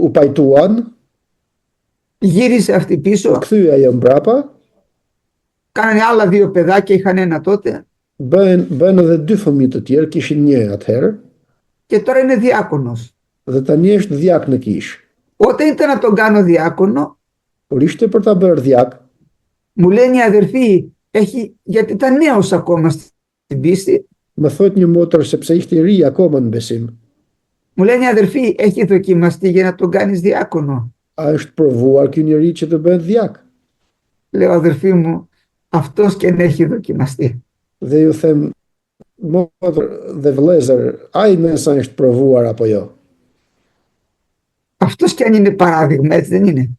u pajtuan, γύρισε αυτή πίσω, kthye ajo mbrapa, κάνανε άλλα 2 παιδάκια, είχαν ένα τότε bën edhe 2 fëmijë të tjerë, kishin një atëherë, και τώρα είναι διάκονος. dhe tani është djak në kish. Όταν ήταν να τον κάνω διάκονο, Kur ishte për ta bërë djak, μου λένε οι αδερφοί, γιατί ήταν νέος ακόμα στην πίστη, më thot një motër sepse ishte i ri akoma në besim, μου λένε οι αδερφοί, έχει δοκιμαστεί για να τον κάνεις διάκονο. a është provuar ky njeri që të bëhet djak? Λέω, αδερφοί μου, αυτός και αν έχει δοκιμαστεί. Dhe ju them, motër dhe vëllezër, ai nësa është provuar apo jo? Αυτός και αν είναι παράδειγμα, έτσι δεν είναι?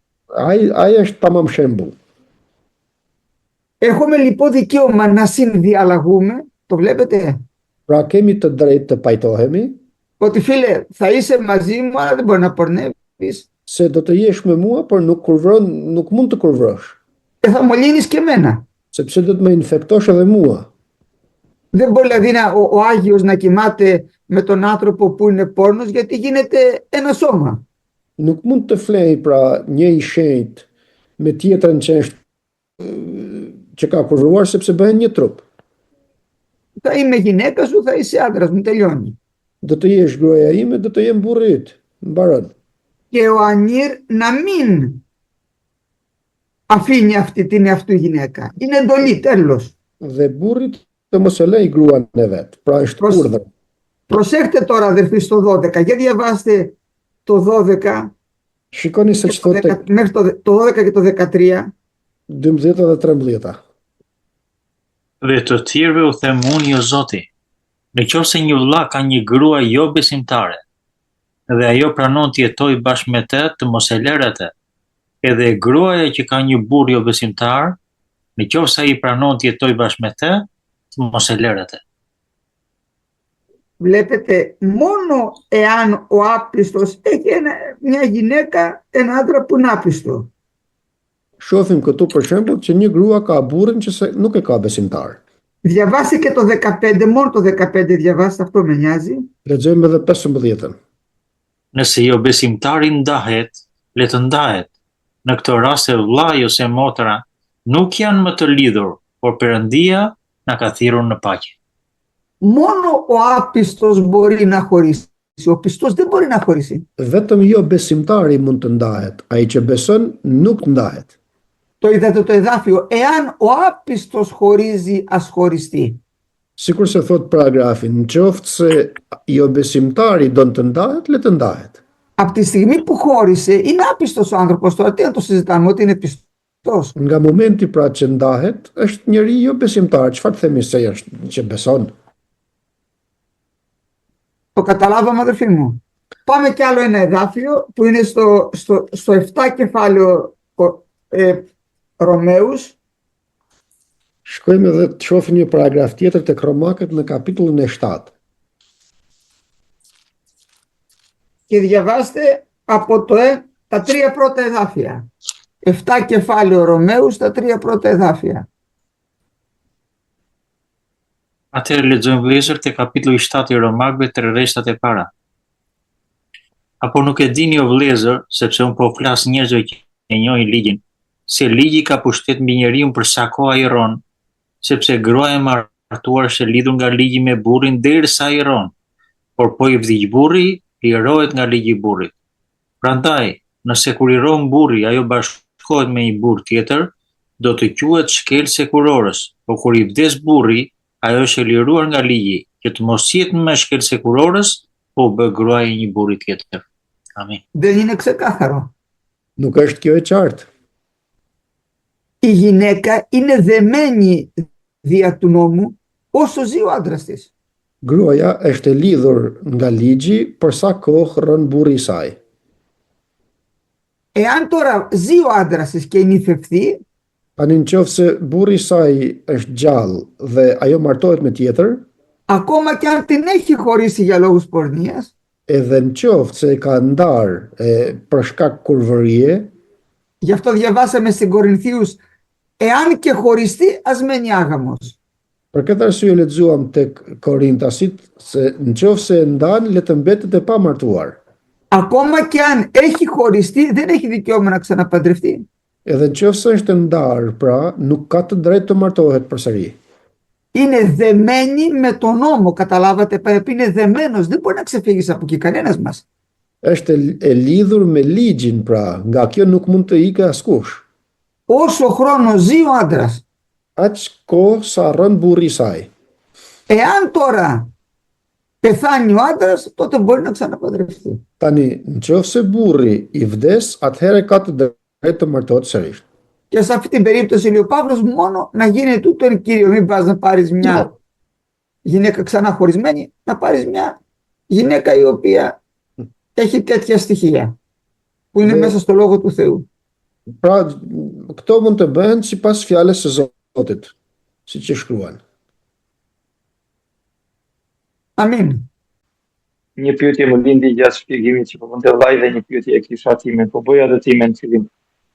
Ai është tamam shembull. Έχουμε λοιπόν δικαίωμα να συνδιαλλαγούμε, το βλέπετε? Pra kemi të drejtë të pajtohemi, Ότι φίλε, θα είσαι μαζί μου, αλλά δεν μπορεί να πορνεύεις. se do të jesh me mua, por nuk mund të kurvrosh, Θα μολύνεις και εμένα. sepse do të më infektosh edhe mua. Δεν μπορεί δηλαδή ο Άγιος να κοιμάται με τον άνθρωπο που είναι πόρνος, γιατί γίνεται ένα σώμα. Nuk mund të flej pra një i shenjtë me tjetrën që ka kurvruar, sepse bëhen një trup. Θα είμαι γυναίκα σου, θα είσαι άντρας μου, τελειώνει. Do të jesh gruaja ime, do të jem burri yt. Mbaron. Και ο Ανήρ να μην αφήνει αυτή την εαυτού γυναίκα. Είναι εντολή, τέλος. Dhe burrit të mos e lej gruan e vet. Pra është urdhër. Προσέχτε τώρα αδερφοί στο 12, για διαβάστε το 12, Shikoni se ç'thotë μέχρι το 12 και το 13. 12 dhe 13. Dhe të tjerëve u them unë, jo Zoti, nëse një vëlla ka një grua jo besimtare, dhe ajo pranon të jetojë bashkë me të, të mos e lërë atë. Edhe gruaja që ka një burr jo besimtar, nëse ai pranon të jetojë bashkë me të, të mos e lërë atë. Βλέπετε, μόνο εάν ο άπιστος έχει μια γυναίκα, ένα άντρα που είναι άπιστο. Shohim këtu për shembull që një grua ka burrin që nuk e ka besimtar. Διαβάστε και το 15, μόνο το 15 διαβάστε, αυτό με νοιάζει. Lexojmë edhe 15-ën. Nëse jo besimtari ndahet, le të ndahet. Në këtë rast e vllai ose motra nuk janë më të lidhur, por Perëndia na ka thirrur në paqe. Μόνο ο άπιστος μπορεί να χωρίσει. Ο πιστός δεν μπορεί να χωρίσει. Vetëm jo besimtari mund të ndahet, ai që beson nuk ndahet. Το είδατε το εδάφιο, εάν ο άπιστος χωρίζει, ας χωριστεί. Sikur se thot paragrafi, në qoftë se jo besimtari don të ndahet, le të ndahet. Από τη στιγμή που χώρισε, είναι άπιστος ο άνθρωπος τώρα, τι να το συζητάμε, ότι είναι πιστός. Nga momenti pra që ndahet, është njëri jo besimtar, çfarë themi se është që beson? Το καταλάβαμε, αδερφοί μου. Πάμε κι άλλο ένα εδάφιο που είναι στο 7 κεφάλαιο Ρωμαίους. Shkojmë edhe të shohim një paragraf tjetër tek Romakët në kapitullin e 7. Και διαβάστε από τα 3 πρώτα εδάφια. 7 κεφάλαιο Ρωμαίους, τα 3 πρώτα εδάφια. Atëherë lexojmë vëllezër te kapitulli 7 i Romakëve 3 rreshtat e para. Apo nuk e dini o vëllezër, sepse unë po flas njerëzve që e njohin ligjin, se ligji ka pushtet mbi njeriu për sa kohë ai rron, sepse gruaja e martuar është e lidhur nga ligji me burrin derisa ai rron. Por po i vdiq burri, lirohet nga ligji i burrit. Prandaj, nëse kur i rron burri, ajo bashkohet me një burr tjetër, do të quhet shkelse kurorës. Por kur i vdes burri, ajo është e liruar nga ligji, që të mos jetë më shkelse kurorës, po bë gruaja një burri tjetër. Amin. Δεν είναι ξεκάθαρο. Nuk është kjo e qartë. Η γυναίκα είναι δεμένη δια του νόμου όσο ζει ο άντρας της. Gruaja është e lidhur nga ligji për sa kohë rron burri i saj. Εάν τώρα ζει ο άντρας της και νυφευθεί, Tani nëse burri i saj është gjallë dhe ajo martohet me tjetër, ακόμα και αν την έχει χωρίσει για λόγους πορνείας, edhe nëse e ka ndar për shkak kurvërie, γι' αυτό διαβάσαμε στην Κορινθίους, εάν και χωριστεί, ας μένει άγαμος. Për këtë arsye lexuam tek Korintasit se nëse ndan le të mbetet e pamartuar. Ακόμα και αν έχει χωριστεί, δεν έχει δικαίωμα να ξαναπαντρευτεί. Edhe nëse është ndarë, pra nuk ka të drejtë të martohet përsëri. Είναι δεμένη με τον νόμο, καταλάβατε, είναι δεμένος, δεν μπορεί να ξεφύγεις από εκεί κανένας μας. Është e lidhur me ligjin, pra nga kjo nuk mund të ikë askush. Όσο χρόνο ζει ο άντρας, Aq kohë sa rën burri i saj. εάν τώρα πεθάνει ο άντρας, τότε μπορεί να ξαναπαντρευτεί. Tani, nëse burri i vdes, atëherë ka të drejtë të martohet sërish. Και σε αυτή την περίπτωση λέει ο Παύλος, μόνο να γίνει τούτο Κύριο, μην πας να πάρεις μια γυναίκα ξανά χωρισμένη, να πάρεις μια γυναίκα η οποία έχει τέτοια στοιχεία που είναι μέσα στο Λόγο του Θεού. Pra, këto mund të bëhen sipas fjalës së Zotit, siç e shkruan. Amin. Një pyetje më lindi gjatë shpjegimit që po bënte vllai dhe një pyetje e kisha time, po bëja edhe time në fillim.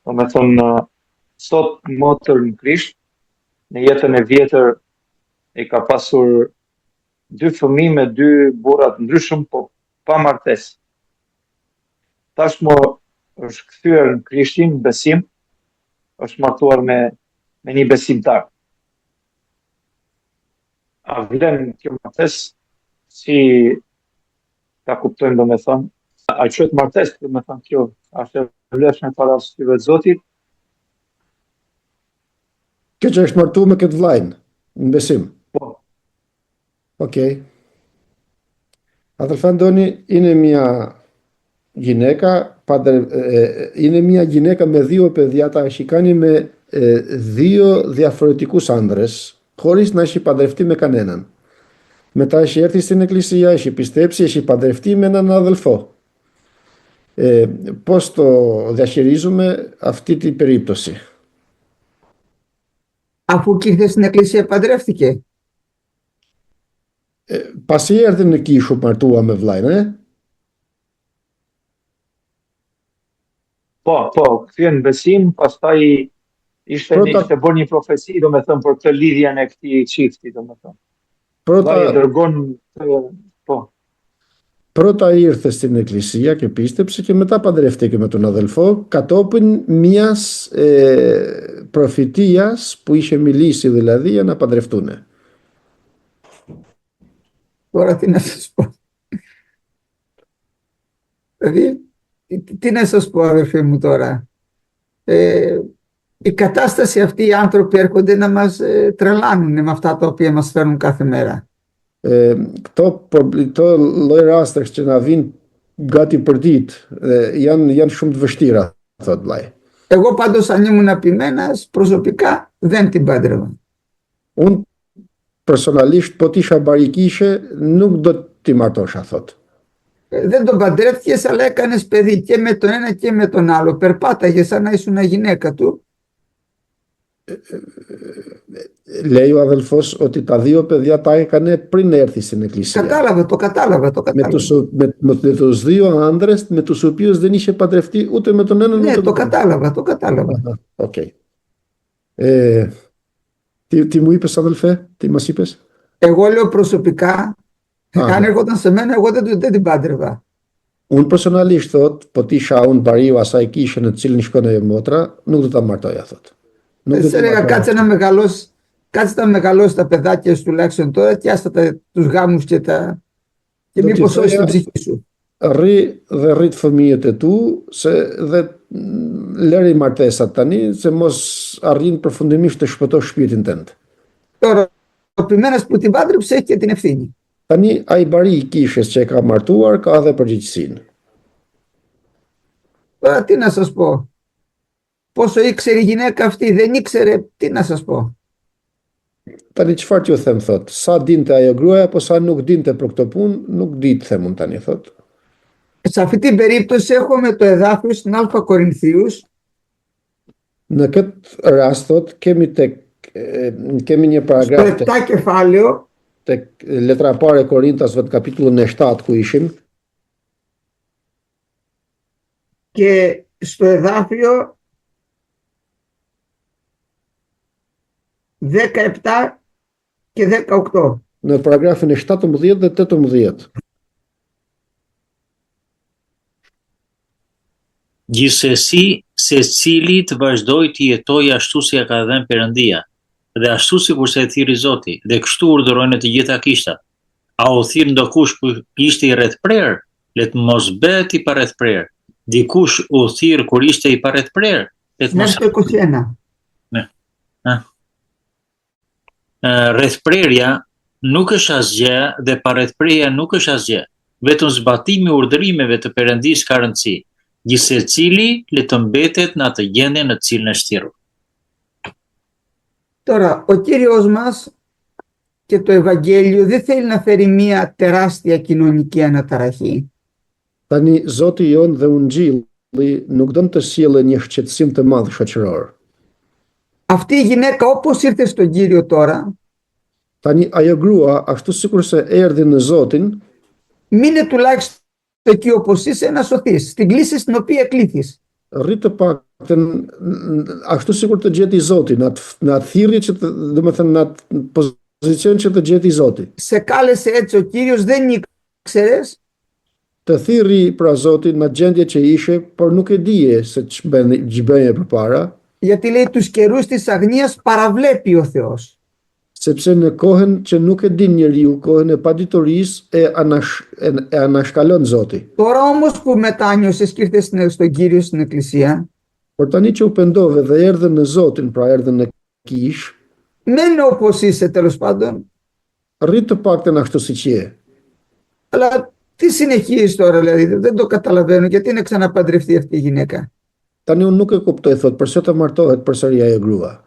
Domethënë, sot motër në Krisht, në jetën e vjetër e ka pasur 2 fëmijë me 2 burra të ndryshëm, po pa martesë. Tashmë është kthyer në Krishtin, besim, është martuar me një besimtar. A vlen kjo martesë? Si ta kuptojmë domethënë, a quhet martesë domethënë kjo, është e vlefshme para syve të Zotit? Kjo që është martuar me këtë vllajin, në besim. Po. Okej. Atëfandoni, είναι μια γυναίκα με 2 παιδιά, τα έχει κάνει με 2 διαφορετικούς άνδρες, χωρίς να έχει παντρευτεί με κανέναν. Μετά έχει έρθει στην εκκλησία, έχει πιστέψει, έχει παντρευτεί με έναν αδελφό. Πώς το διαχειρίζουμε αυτή την περίπτωση? Αφού και ήρθε στην εκκλησία παντρεύτηκε. Pasi erdhi në kishu martua me vllajën, Po, kthyen në besim, pastaj ishte bërë një profesi, domethënë për këtë lidhjen e këtij çifti, domethënë. Vllai e dërgon po. Πρώτα ήρθε στην εκκλησία και πίστεψε και μετά παντρεύτηκε με τον αδελφό κατόπιν μιας προφητείας που είχε μιλήσει δηλαδή για να παντρευτούν. Τώρα τι να σας πω. Δηλαδή, τι να σας πω αδερφοί μου τώρα. Η κατάσταση αυτή οι άνθρωποι έρχονται να μας τρελάνουν με αυτά τα οποία μας φέρνουν κάθε μέρα. Këto lloj rastesh që na vijnë gati për ditë janë shumë të vështira, thot vllai. Εγώ πάντως αν ήμουν απειμένας, προσωπικά δεν την πάντρευα. Unë personalisht po t'isha barikishe, nuk do t'i martosha, thot. Δεν τον παντρεύτηκες, αλλά έκανες παιδί και με τον ένα και με τον άλλο. Περπάταγες σαν να ήσουν γυναίκα του. Λέει ο αδελφός ότι τα 2 παιδιά τα έκανε πριν έρθει στην εκκλησία. Το κατάλαβα. Με τους 2 άνδρες με τους οποίους δεν είχε παντρευτεί ούτε με τον έναν ούτε με τον άλλον. Το κατάλαβα. Οκ. Τι μου είπες, αδελφέ, τι μας είπες? Εγώ λέω προσωπικά, αν έρχονταν σε μένα, εγώ δεν την πάντρευα. Unë personalisht thot, po t'isha unë bariu asaj kishe në cilën shkon ajo motra, nuk do ta martoja, thot. Σε έλεγα κάτσε να μεγαλώσει τα παιδάκια σου τουλάχιστον τώρα και άστα τους γάμους και μήπως σώσεις την ψυχή σου. Rri dhe rrit fëmijët e tu dhe lëri martesat tani se mos arrin përfundimisht të shpëtosh shpirtin tënd. Τώρα, ο ποιμένας που την πάντρεψε έχει και την ευθύνη. Tani ai bari i kishes që e ka martuar ka edhe përgjegjësinë. Τώρα τι να σας πω. Πόσο ήξερε η γυναίκα αυτή, δεν ήξερε, τι να σας πω. Tani çfarë t'ju them, thot, sa dinte ajo gruaja apo sa nuk dinte për këtë punë, nuk di të them unë tani, thot. Σε αυτή την περίπτωση έχουμε το εδάφιο στην Α Κορινθίους. Në këtë rast, thot, kemi një paragraf στο 7 κεφάλαιο, tek letra e parë e Korintasve të kapitullin e 7 ku ishim. Και στο εδάφιο 17 και 18. Në paragrafin e 17 dhe 18. Gjithsesi, secili të vazhdoi të jetojë ashtu si ja ka dhënë Perëndia, dhe ashtu sikurse e thirri Zoti, dhe kështu urdhërojnë të gjitha kishtat. A u thirr ndokush kur ishte i rrethprer? Le të mos bëhet i parrethprer. Dikush u thirr kur ishte i parrethprer? Le të mos Μέχρι το 21. rrethprerja nuk është asgjë dhe parrethprerja nuk është asgjë. Vetëm zbatimi i urdhërimeve të Perëndisë ka rëndësi. Gjithsecili le të mbetet në atë gjendje në të cilën është thirrur. Τώρα, ο Κύριος μας και το Ευαγγέλιο δεν θέλει να φέρει μια τεράστια κοινωνική αναταραχή. Tani Zoti jon dhe Ungjilli nuk don të sjellë një shqetësim të madh shoqëror. Αυτή η γυναίκα όπως ήρθε στον Κύριο τώρα, Tani ajo grua, ashtu sikurse erdhi në Zotin, μείνε τουλάχιστον εκεί όπως είσαι να σωθείς, στην κλίση στην οποία κλήθεις. rrit të paktën ashtu sikur të gjeti Zoti, në atë thirrje që domethënë në atë pozicion që të gjeti Zoti. Σε κάλεσε έτσι ο Κύριος, δεν ήξερες, Të thirri pra Zoti në gjendje që ishe, por nuk e dije se ç'bëje përpara, γιατί λέει τους καιρούς της αγνίας παραβλέπει ο Θεός. sepse në kohën që nuk e din njeriu, kohën e paditorisë e anashkalon Zoti. Τώρα όμως που μετάνιωσες και ήρθες στον Κύριο στην Εκκλησία, Por tani që u pendove dhe erdhe në Zotin, pra erdhe në kish, μένει όπως είσαι τέλος πάντων, rrit të paktën ashtu siç je. αλλά τι συνεχίζεις τώρα, δηλαδή, δεν το καταλαβαίνω, γιατί είναι ξαναπαντρευτεί αυτή η γυναίκα. Tani unë nuk e kuptoj, thot, pse të martohet përsëri ajo grua.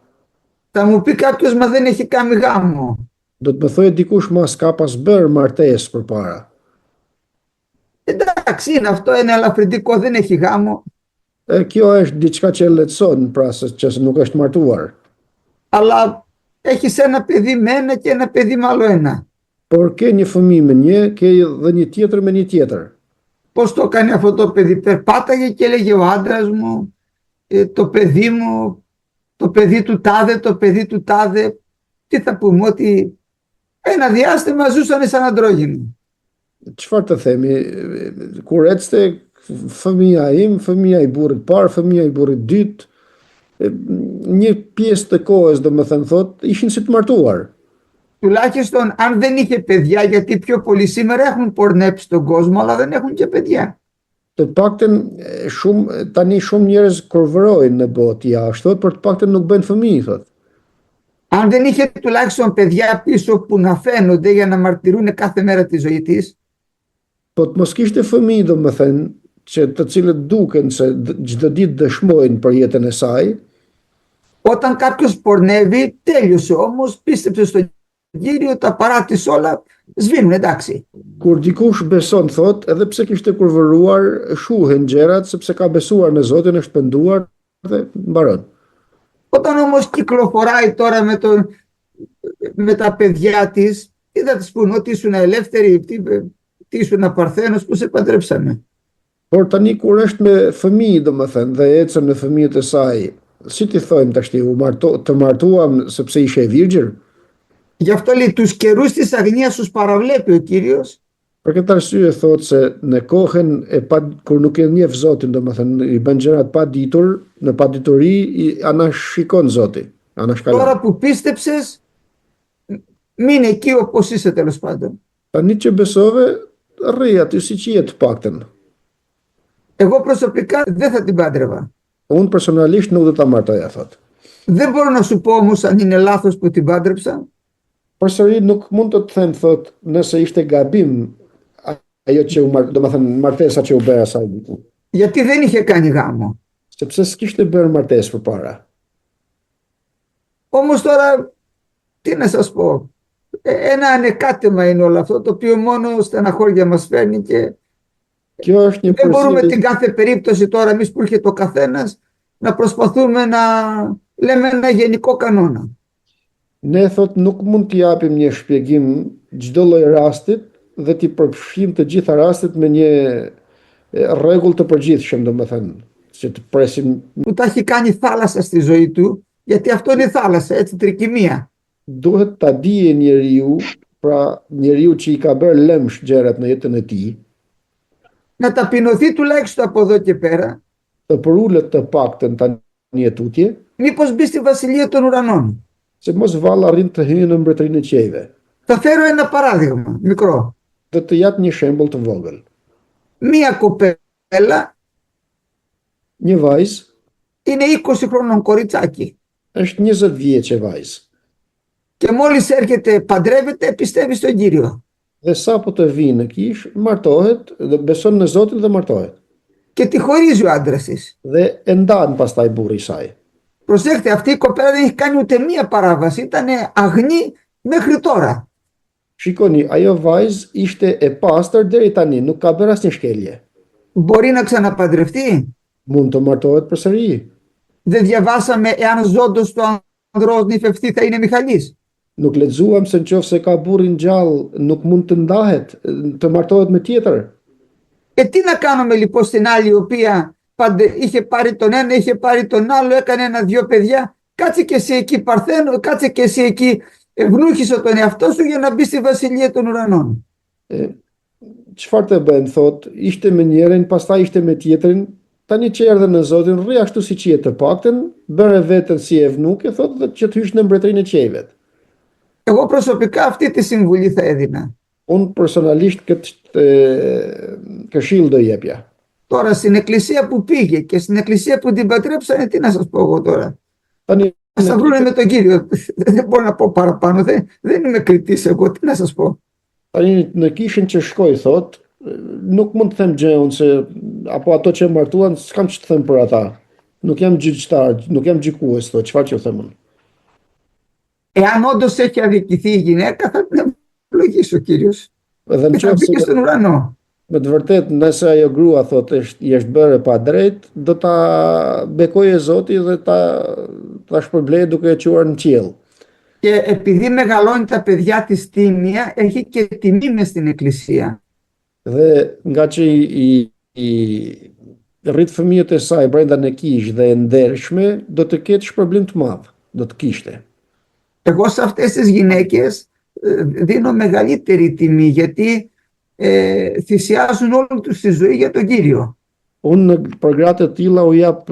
Θα μου πει κάποιος, μα δεν έχει κάνει γάμο. Do të më thojë dikush ma s'ka pas bërë martesë përpara. Εντάξει, είναι αυτό, είναι ελαφρυντικό, δεν έχει γάμο. Kjo është diçka që e lehtëson, pra që nuk është martuar. Αλλά έχεις ένα παιδί με ένα και ένα παιδί με άλλο ένα. Por ke një fëmijë me një, ke dhe një tjetër me një tjetër. Πώς το κάνει αυτό το παιδί? Περπάταγε και έλεγε ο άντρας μου, το παιδί μου, το παιδί του τάδε, το παιδί του τάδε. Τι θα πούμε, ότι ένα διάστημα ζούσαν σαν αντρόγινοι. Çfarë të themi? Kur ecte fëmia im, fëmia i burrit parë, fëmia i burrit dytë, një pjesë të kohës, domethënë thot, ishin si të martuar. Τουλάχιστον αν δεν είχε παιδιά, γιατί πιο πολλοί σήμερα έχουν πορνέψει τον κόσμο, αλλά δεν έχουν και παιδιά. Të paktën tani shumë njerëz kurvërojnë në botë jashtë, por të paktën nuk bëjnë fëmijë, thot. Αν δεν είχε τουλάχιστον παιδιά πίσω που να φαίνονται για να μαρτυρούν κάθε μέρα τη ζωή της, Po të mos kishte fëmijë, domethënë, që të cilët duken se çdo ditë dëshmojnë për jetën e saj, όταν κάποιος πορνεύει, τέλειωσε όμως, πίστεψε στον Κύριο, τα παράτησε όλα, σβήνουν, εντάξει. kur dikush beson, thot, edhe pse kishte kurvëruar, shuhen gjërat sepse ka besuar në Zotin, është penduar dhe mbaron. Όταν όμως κυκλοφοράει τώρα με τα παιδιά της, τι θα της πούν, ότι ήσουν ελεύθερη, τι ήσουν παρθένος που σε παντρέψανε. Por tani kur është me fëmijë, domethënë, dhe ecën me fëmijët e saj, si ti thojmë tash ti, të martuam sepse ishe e virgjër? Γι' αυτό λέει, τους καιρούς της αγνίας τους παραβλέπει ο Κύριος. Për këtë arsye thot se në kohën kur nuk e njeh Zotin, domethënë i bën gjërat pa ditur, në padituri i anashikon Zoti, anashkalon. Τώρα που πίστεψες, μείνε εκεί όπως είσαι τέλος πάντων. Tani që besove, rri aty siç je të paktën. Εγώ προσωπικά δεν θα την πάντρευα. Unë personalisht nuk do ta martoja, thot. Δεν μπορώ να σου πω όμως αν είναι λάθος που την πάντρεψα. Përsëri nuk mund të të them, thot, nëse ishte gabim ajo që domethënë martesa që u bëra asaj. Γιατί δεν είχε κάνει γάμο. Sepse s'kishte bërë martesë përpara. Όμως τώρα, τι να σας πω, ένα ανεκάτεμα είναι όλο αυτό, το οποίο μόνο στεναχώρια μας φέρνει και Kjo është një δεν μπορούμε την κάθε περίπτωση τώρα, εμείς που έρχεται ο καθένας, να προσπαθούμε να λέμε ένα γενικό κανόνα. Ne thot nuk mund t'i japim një shpjegim çdo lloj rastit dhe t'i përfshijmë të gjitha rastet me një rregull të përgjithshëm, domethënë, që të presim. Που τα έχει κάνει θάλασσα στη ζωή του, γιατί αυτό είναι η θάλασσα, έτσι, τρικυμία. duhet ta dije njeriu, pra njeriu që i ka bërë lëmsh gjërat në jetën e tij, να ταπεινωθεί τουλάχιστον από εδώ και πέρα, të përullet të paktën tani e tutje, μήπως μπει στη βασιλεία των ουρανών. se mos valla arrin të hyjë në mbretërinë e qiejve. Θα φέρω ένα παράδειγμα μικρό. Dhe të jap një shembull të vogël. Μία κοπέλα Një vajzë είναι 20 χρόνων κοριτσάκι është 20 vjeçe vajzë. και μόλις έρχεται παντρεύεται πιστεύει στον Κύριο. Dhe sapo të vinë në kish, martohet dhe beson në Zotin dhe martohet. Και τη χωρίζει ο άντρας της. Dhe e ndan pastaj burri i saj. Προσέξτε, αυτή η κοπέλα δεν έχει κάνει ούτε μία παράβαση, ήταν αγνή μέχρι τώρα. Shikoni, ajo vajzë ishte e pastër deri tani, nuk ka bërë asnjë shkelje. Μπορεί να ξαναπαντρευτεί. Mund të martohet përsëri. Δεν διαβάσαμε εάν ζώντος του ανδρός νυφευτεί θα είναι Μιχαλής. Nuk lexuam se nëse ka burrin gjallë, nuk mund të ndahet, të martohet me tjetër. Τι να κάνουμε λοιπόν στην άλλη η οποία είχε πάρει τον ένα, είχε πάρει τον άλλο, έκανε ένα-δυο παιδιά. Κάτσε και εσύ εκεί Παρθένο, κάτσε και εσύ εκεί ευνούχησε τον εαυτό σου για να μπει στη βασιλεία των ουρανών. Çfarë të bën, thot, ishte me njërin, pastaj ishte me tjetrin, tani që erdhe në Zotin, rri ashtu siç je të paktën, bëre veten si evnuke, thot, dhe që të hysh në mbretërinë e qiejve. Εγώ προσωπικά αυτή τη συμβουλή θα έδινα. Unë personalisht këtë këshill do jepja. Τώρα στην εκκλησία που πήγε και στην εκκλησία που την πατρέψανε, τι να σας πω εγώ τώρα. Tani Ας τα βρούνε με τον Κύριο. Δεν μπορώ να πω παραπάνω. Δεν είμαι κριτής εγώ. Τι να σας πω. Tani në kishën që shkoj, thot, nuk mund të them gjë unë se apo ato që martuan, s'kam që të them për ata. Nuk jam gjyqtar, nuk jam gjykues, thot, çfarë që them unë. Εάν όντως έχει αδικηθεί η γυναίκα, θα την ευλογήσει ο Κύριος. Edhe Και θα μπει στον ουρανό. me të vërtet, nëse ajo grua thot i është bërë pa drejt, do ta bekojë Zoti dhe ta shpërblejë duke e quar në qiell. Και επειδή μεγαλώνει τα παιδιά της τίμια, έχει και τιμή μες στην εκκλησία. Dhe nga që i rrit fëmijët e saj brenda në kish dhe e ndershme, do të ketë shpërblim të madh, do të kishte. Εγώ σε αυτές τις γυναίκες δίνω μεγαλύτερη τιμή, γιατί θυσιάζουν όλη τους τη ζωή για τον Κύριο. Unë për gratë të tilla u jap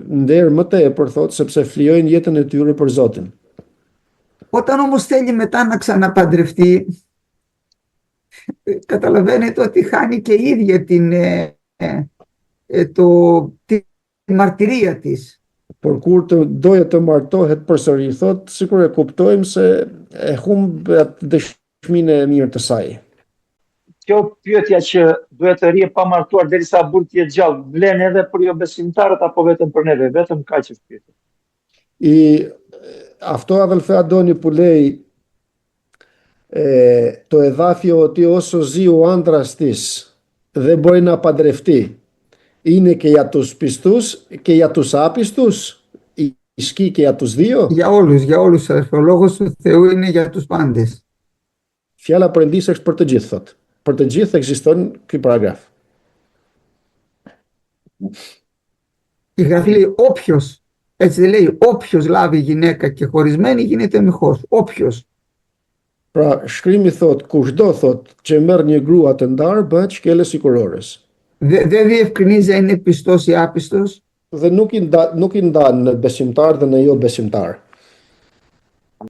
nder më tepër, thot, sepse flijojnë jetën e tyre për Zotin. Όταν όμως θέλει μετά να ξαναπαντρευτεί, καταλαβαίνετε ότι χάνει και η ίδια τη μαρτυρία της. Por kur të doje të martohet përsëri, thot, sikur e kuptojmë se e humb atë dëshminë e mirë të saj. Kjo pyetja që duhet të rrihet pa martuar derisa burri të jetë gjallë, vlen edhe për jo besimtarët apo vetëm për neve, vetëm kaq është pyetja. Αυτό αδελφέ Αντώνη που λέει το εδάφιο ότι όσο ζει ο άντρας της δεν μπορεί να παντρευτεί, είναι και για τους πιστούς και για τους άπιστους, ισχύει και για τους δύο. Για όλους, ο λόγος του Θεού είναι για τους πάντες. Fjala për ndisë është për të gjithë, thot. Për të gjithë ekziston ky paragraf. Η Γραφή λέει όποιος, έτσι δεν λέει, όποιος λάβει γυναίκα και χωρισμένη γίνεται μοιχός. Όποιος. Pra, shkrimi thot, kushdo thot që merr një grua të ndarë bëhet shkelës i kurorës. Δεν διευκρινίζει αν είναι πιστός ή άπιστος. Dhe nuk i ndan në besimtar dhe në jo besimtar.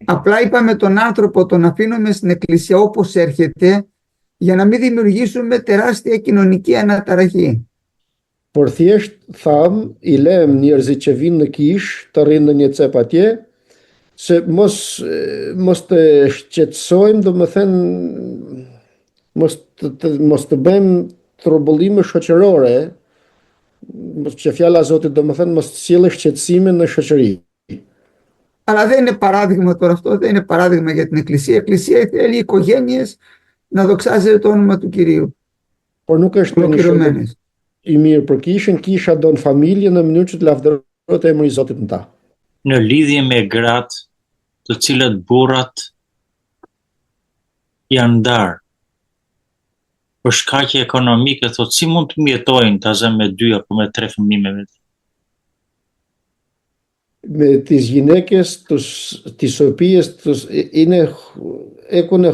Απλά είπαμε τον άνθρωπο τον αφήνουμε στην εκκλησία όπως έρχεται για να μην δημιουργήσουμε τεράστια κοινωνική αναταραχή. Por thjesht tham, i lëm njerëzit që vinë në kish të rrinë në një cep atje, se mos të shqetësojmë, do më thënë, mos të bëjmë trobullime shoqërore, që fjala e Zotit do më thënë mos të sjellë shqetësime në shoqëri. Αλλά δεν είναι παράδειγμα τώρα αυτό, δεν είναι παράδειγμα για την εκκλησία. Η εκκλησία θέλει οι οικογένειες να δοξάζεται το όνομα του Κυρίου. Por nuk është një shembull i mirë për kishën, kisha don familje në mënyrë që të lavdërohet emri i Zotit në ta. Në lidhje me gratë, të cilët burrat janë ndarë për shkaqe ekonomike, thot si mund të mjetojnë ta zë me 2 apo me 3 fëmijë me vetë. me τις γυναίκες τις οποίες έχουν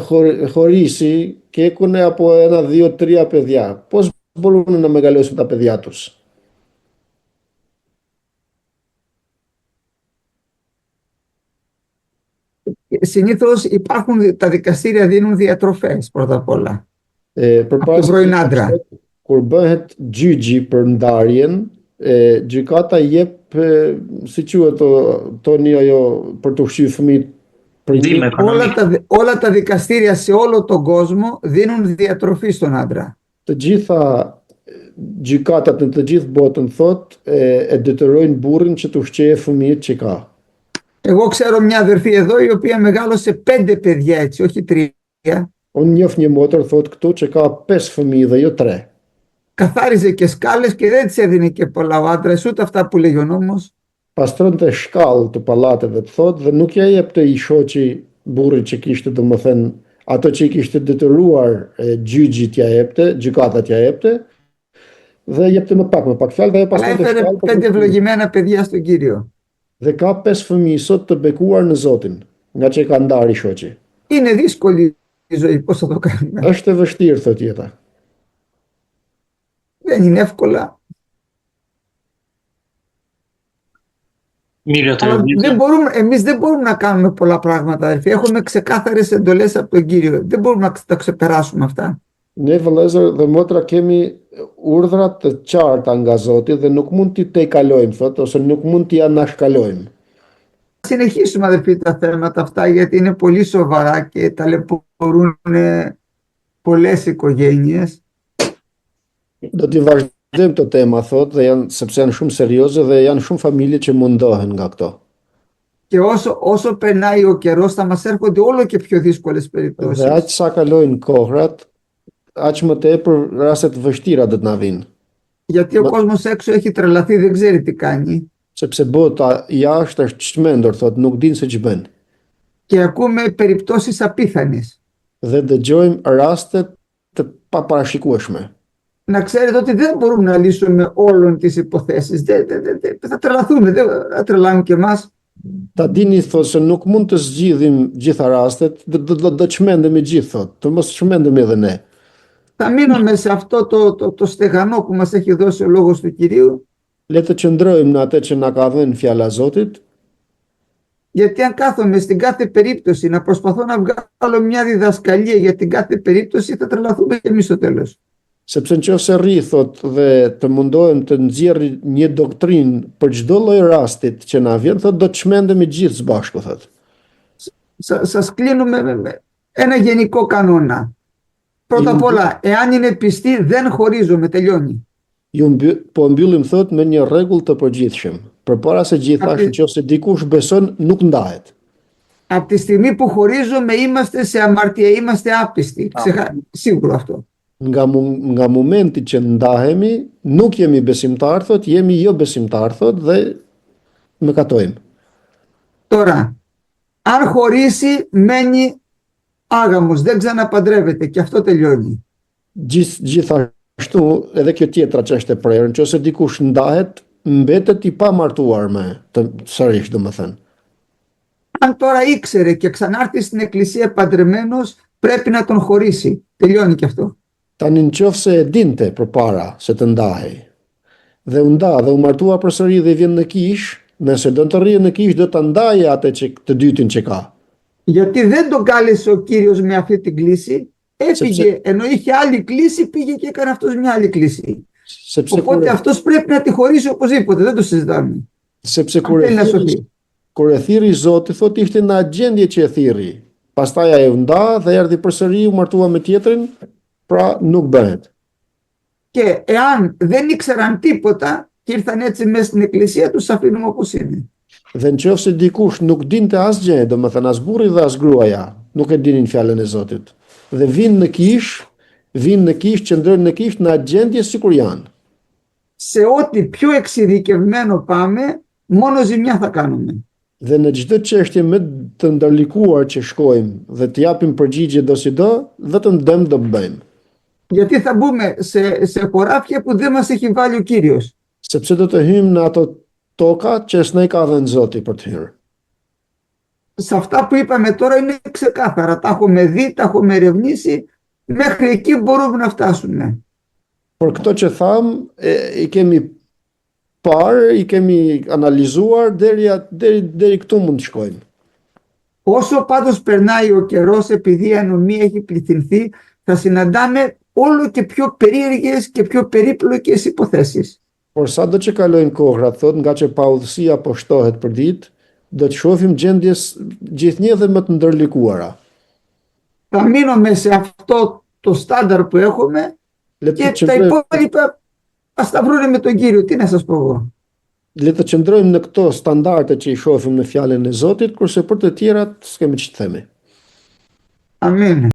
χωρίσει και έχουν από 1, 2, 3 παιδιά. Πώς μπορούν να μεγαλώσουν τα παιδιά τους? Συνήθως τα δικαστήρια δίνουν διατροφές πρώτα απ' όλα. Από τον πρώην άντρα. Kur bëhet gjyqi për ndarjen, gjykata jep, si quhet toni ajo për të ushqyer fëmijët për Όλα τα δικαστήρια σε όλο τον κόσμο δίνουν διατροφή στον άντρα. Të gjitha gjykatat në të gjithë botën e detyrojnë burrin që të ushqejë fëmijët që ka. Εγώ ξέρω μια αδερφή εδώ η οποία μεγάλωσε 5 παιδιά έτσι, όχι 3. Unë njoh një motër këtu që ka 5 fëmijë dhe jo 3. Καθάριζε και σκάλες και δεν της έδινε και πολλά ο άντρας, ούτε αυτά που λέγει ο νόμος. Pastronte shkallë të pallateve dhe nuk ja jepte i shoqi burrit që kishte domethënë ato që i kishte detyruar gjyqi t'ja jepte, gjykata t'ja jepte dhe jepte më pak fjalë dhe ajo pastronte shkallë. Αλλά έφερε 5 ευλογημένα παιδιά στον Κύριο. Dhe ka 5 fëmijë sot të bekuar në Zotin, nga që ka ndarë i shoqi. Είναι δύσκολη η ζωή, πώς θα το κάνουμε? Është e vështirë thot jeta. Δεν είναι εύκολα. Εμείς δεν μπορούμε να κάνουμε πολλά πράγματα, αδελφοί. Έχουμε ξεκάθαρες εντολές από τον Κύριο. Δεν μπορούμε να τα ξεπεράσουμε αυτά. Ne vëllezër dhe motra kemi urdhra të qarta nga Zoti dhe nuk mund t'i tejkalojmë, thot, ose nuk mund t'i anashkalojmë. Συνεχίσουμε, αδελφοί, τα θέματα αυτά, γιατί είναι πολύ σοβαρά και ταλαιπωρούν πολλές οικογένειες. Do t'i vazhdojmë të tema, thot, dhe sepse janë shumë serioze dhe janë shumë familje që mundohen nga këto. Και όσο περνάει ο καιρός θα μας έρχονται όλο και πιο δύσκολες περιπτώσεις. Dhe aq sa kalojnë kohrat, aq më tepër raste të vështira do të na vinë. Γιατί ο κόσμος έξω έχει τρελαθεί, δεν ξέρει τι κάνει. Sepse bota jashtë është çmendur, thot, nuk din se ç'bën. Και ακούμε περιπτώσεις απίθανες. Dhe dëgjojmë raste të paparashikueshme. Να ξέρετε ότι δεν μπορούμε να λύσουμε όλων τις υποθέσεις. Θα τρελαθούμε, δεν θα τρελάνουν και εμάς. Ta dini, thot, se nuk mund të zgjidhim gjitha rastet, do çmendemi gjithë, thot, të mos çmendemi edhe ne. Θα μείνουμε σε αυτό το στεγανό που μας έχει δώσει ο λόγος του Κυρίου. Le të qëndrojmë në atë që na ka dhënë fjala e Zotit. Γιατί αν κάθομαι στην κάθε περίπτωση να προσπαθώ να βγάλω μια διδασκαλία για την κάθε περίπτωση, θα τρελαθούμε και εμείς στο τέλος. Sepse nëse rri, thot, dhe të mundohem të nxjerrë një doktrinë për çdo lloj rastit që na vjen, thot, do të çmendemi gjithë së bashku, thot. Σας κλείνω με ένα γενικό κανόνα. Πρώτα απ' όλα, εάν είναι πιστή, δεν χωρίζομαι, τελειώνει. Po mbyllim, thot, me një rregull të përgjithshëm. Përpara se gjithashtu nëse dikush beson, nuk ndahet. Από τη στιγμή που χωρίζομαι, είμαστε σε αμαρτία, είμαστε άπιστοι. Σίγουρο αυτό. Nga momenti që ndahemi, nuk jemi besimtar, thot, jemi jo besimtar, thot, dhe mëkatojmë. Τώρα, αν χωρίσει, μένει άγαμος, δεν ξαναπαντρεύεται και αυτό τελειώνει. Gjithashtu, edhe kjo tjetra që është e prerë, nëse dikush ndahet, mbetet i pamartuar me sërish, domethënë. Αν τώρα ήξερε και ξανάρθει στην εκκλησία παντρεμένος, πρέπει να τον χωρίσει. Τελειώνει και αυτό. Tani nëse e dinte përpara se të ndahej dhe u nda dhe u martua përsëri dhe vjen në kish, nëse do të rrijë në kish, do ta ndaje atë që të dytin që ka. Γιατί δεν τον κάλεσε ο Κύριος με αυτή την κλίση, έφυγε, ενώ είχε άλλη κλίση, πήγε και έκανε αυτός μια άλλη κλίση. Οπότε αυτός πρέπει να τη χωρίσει οπωσδήποτε, δεν το συζητάμε. Sepse kur e thirri Zoti, thot, ishte në agjendje që e thirri. Pastaj ai u nda dhe erdhi përsëri, u martua me tjetrin, pra nuk bëhet. Και εάν δεν ήξεραν τίποτα και ήρθαν έτσι μέσα στην εκκλησία, τους αφήνουμε όπως είναι. Dhe nëse dikush nuk dinte asgjë, domethënë as burri dhe as gruaja, nuk e dinin fjalën e Zotit. Dhe vinë në kish, qëndrojnë në kish në agjendje sikur janë. Σε ό,τι πιο εξειδικευμένο πάμε, μόνο ζημιά θα κάνουμε. Dhe në çdo çështje më të ndërlikuar që shkojmë dhe të japim përgjigje do si do, vetëm dëm do bëjmë. Γιατί θα μπούμε σε χωράφια που δεν μας έχει βάλει ο Κύριος. Sepse do të hyjmë në ato toka që s'ne ka dhënë Zoti për të hyrë. Σε αυτά που είπαμε τώρα είναι ξεκάθαρα. Τα έχουμε δει, τα έχουμε ερευνήσει. Μέχρι εκεί μπορούμε να φτάσουμε. Por këto që tham, i kemi parë, i kemi analizuar, deri këtu mund të shkojmë. Όσο πάντως περνάει ο καιρός, επειδή η ανομία έχει πληθυνθεί, θα συναντάμε όλο και πιο περίεργες και πιο περίπλοκες υποθέσεις. Por sa do që kalojnë kohra, thot, nga që paudhësia po shtohet për ditë, do të shohim gjendjes gjithnjë dhe më të ndërlikuara. Θα μείνουμε σε αυτό το στάνταρ που έχουμε Le και të τα qëndrojmë, υπόλοιπα ας τα βρούνε με τον Κύριο. Τι να σας πω εγώ. le të qëndrojmë në këto standarde që i shohim në fjalën e Zotit, kurse për të tjerat s'kemi ç'të themi. Αμήν.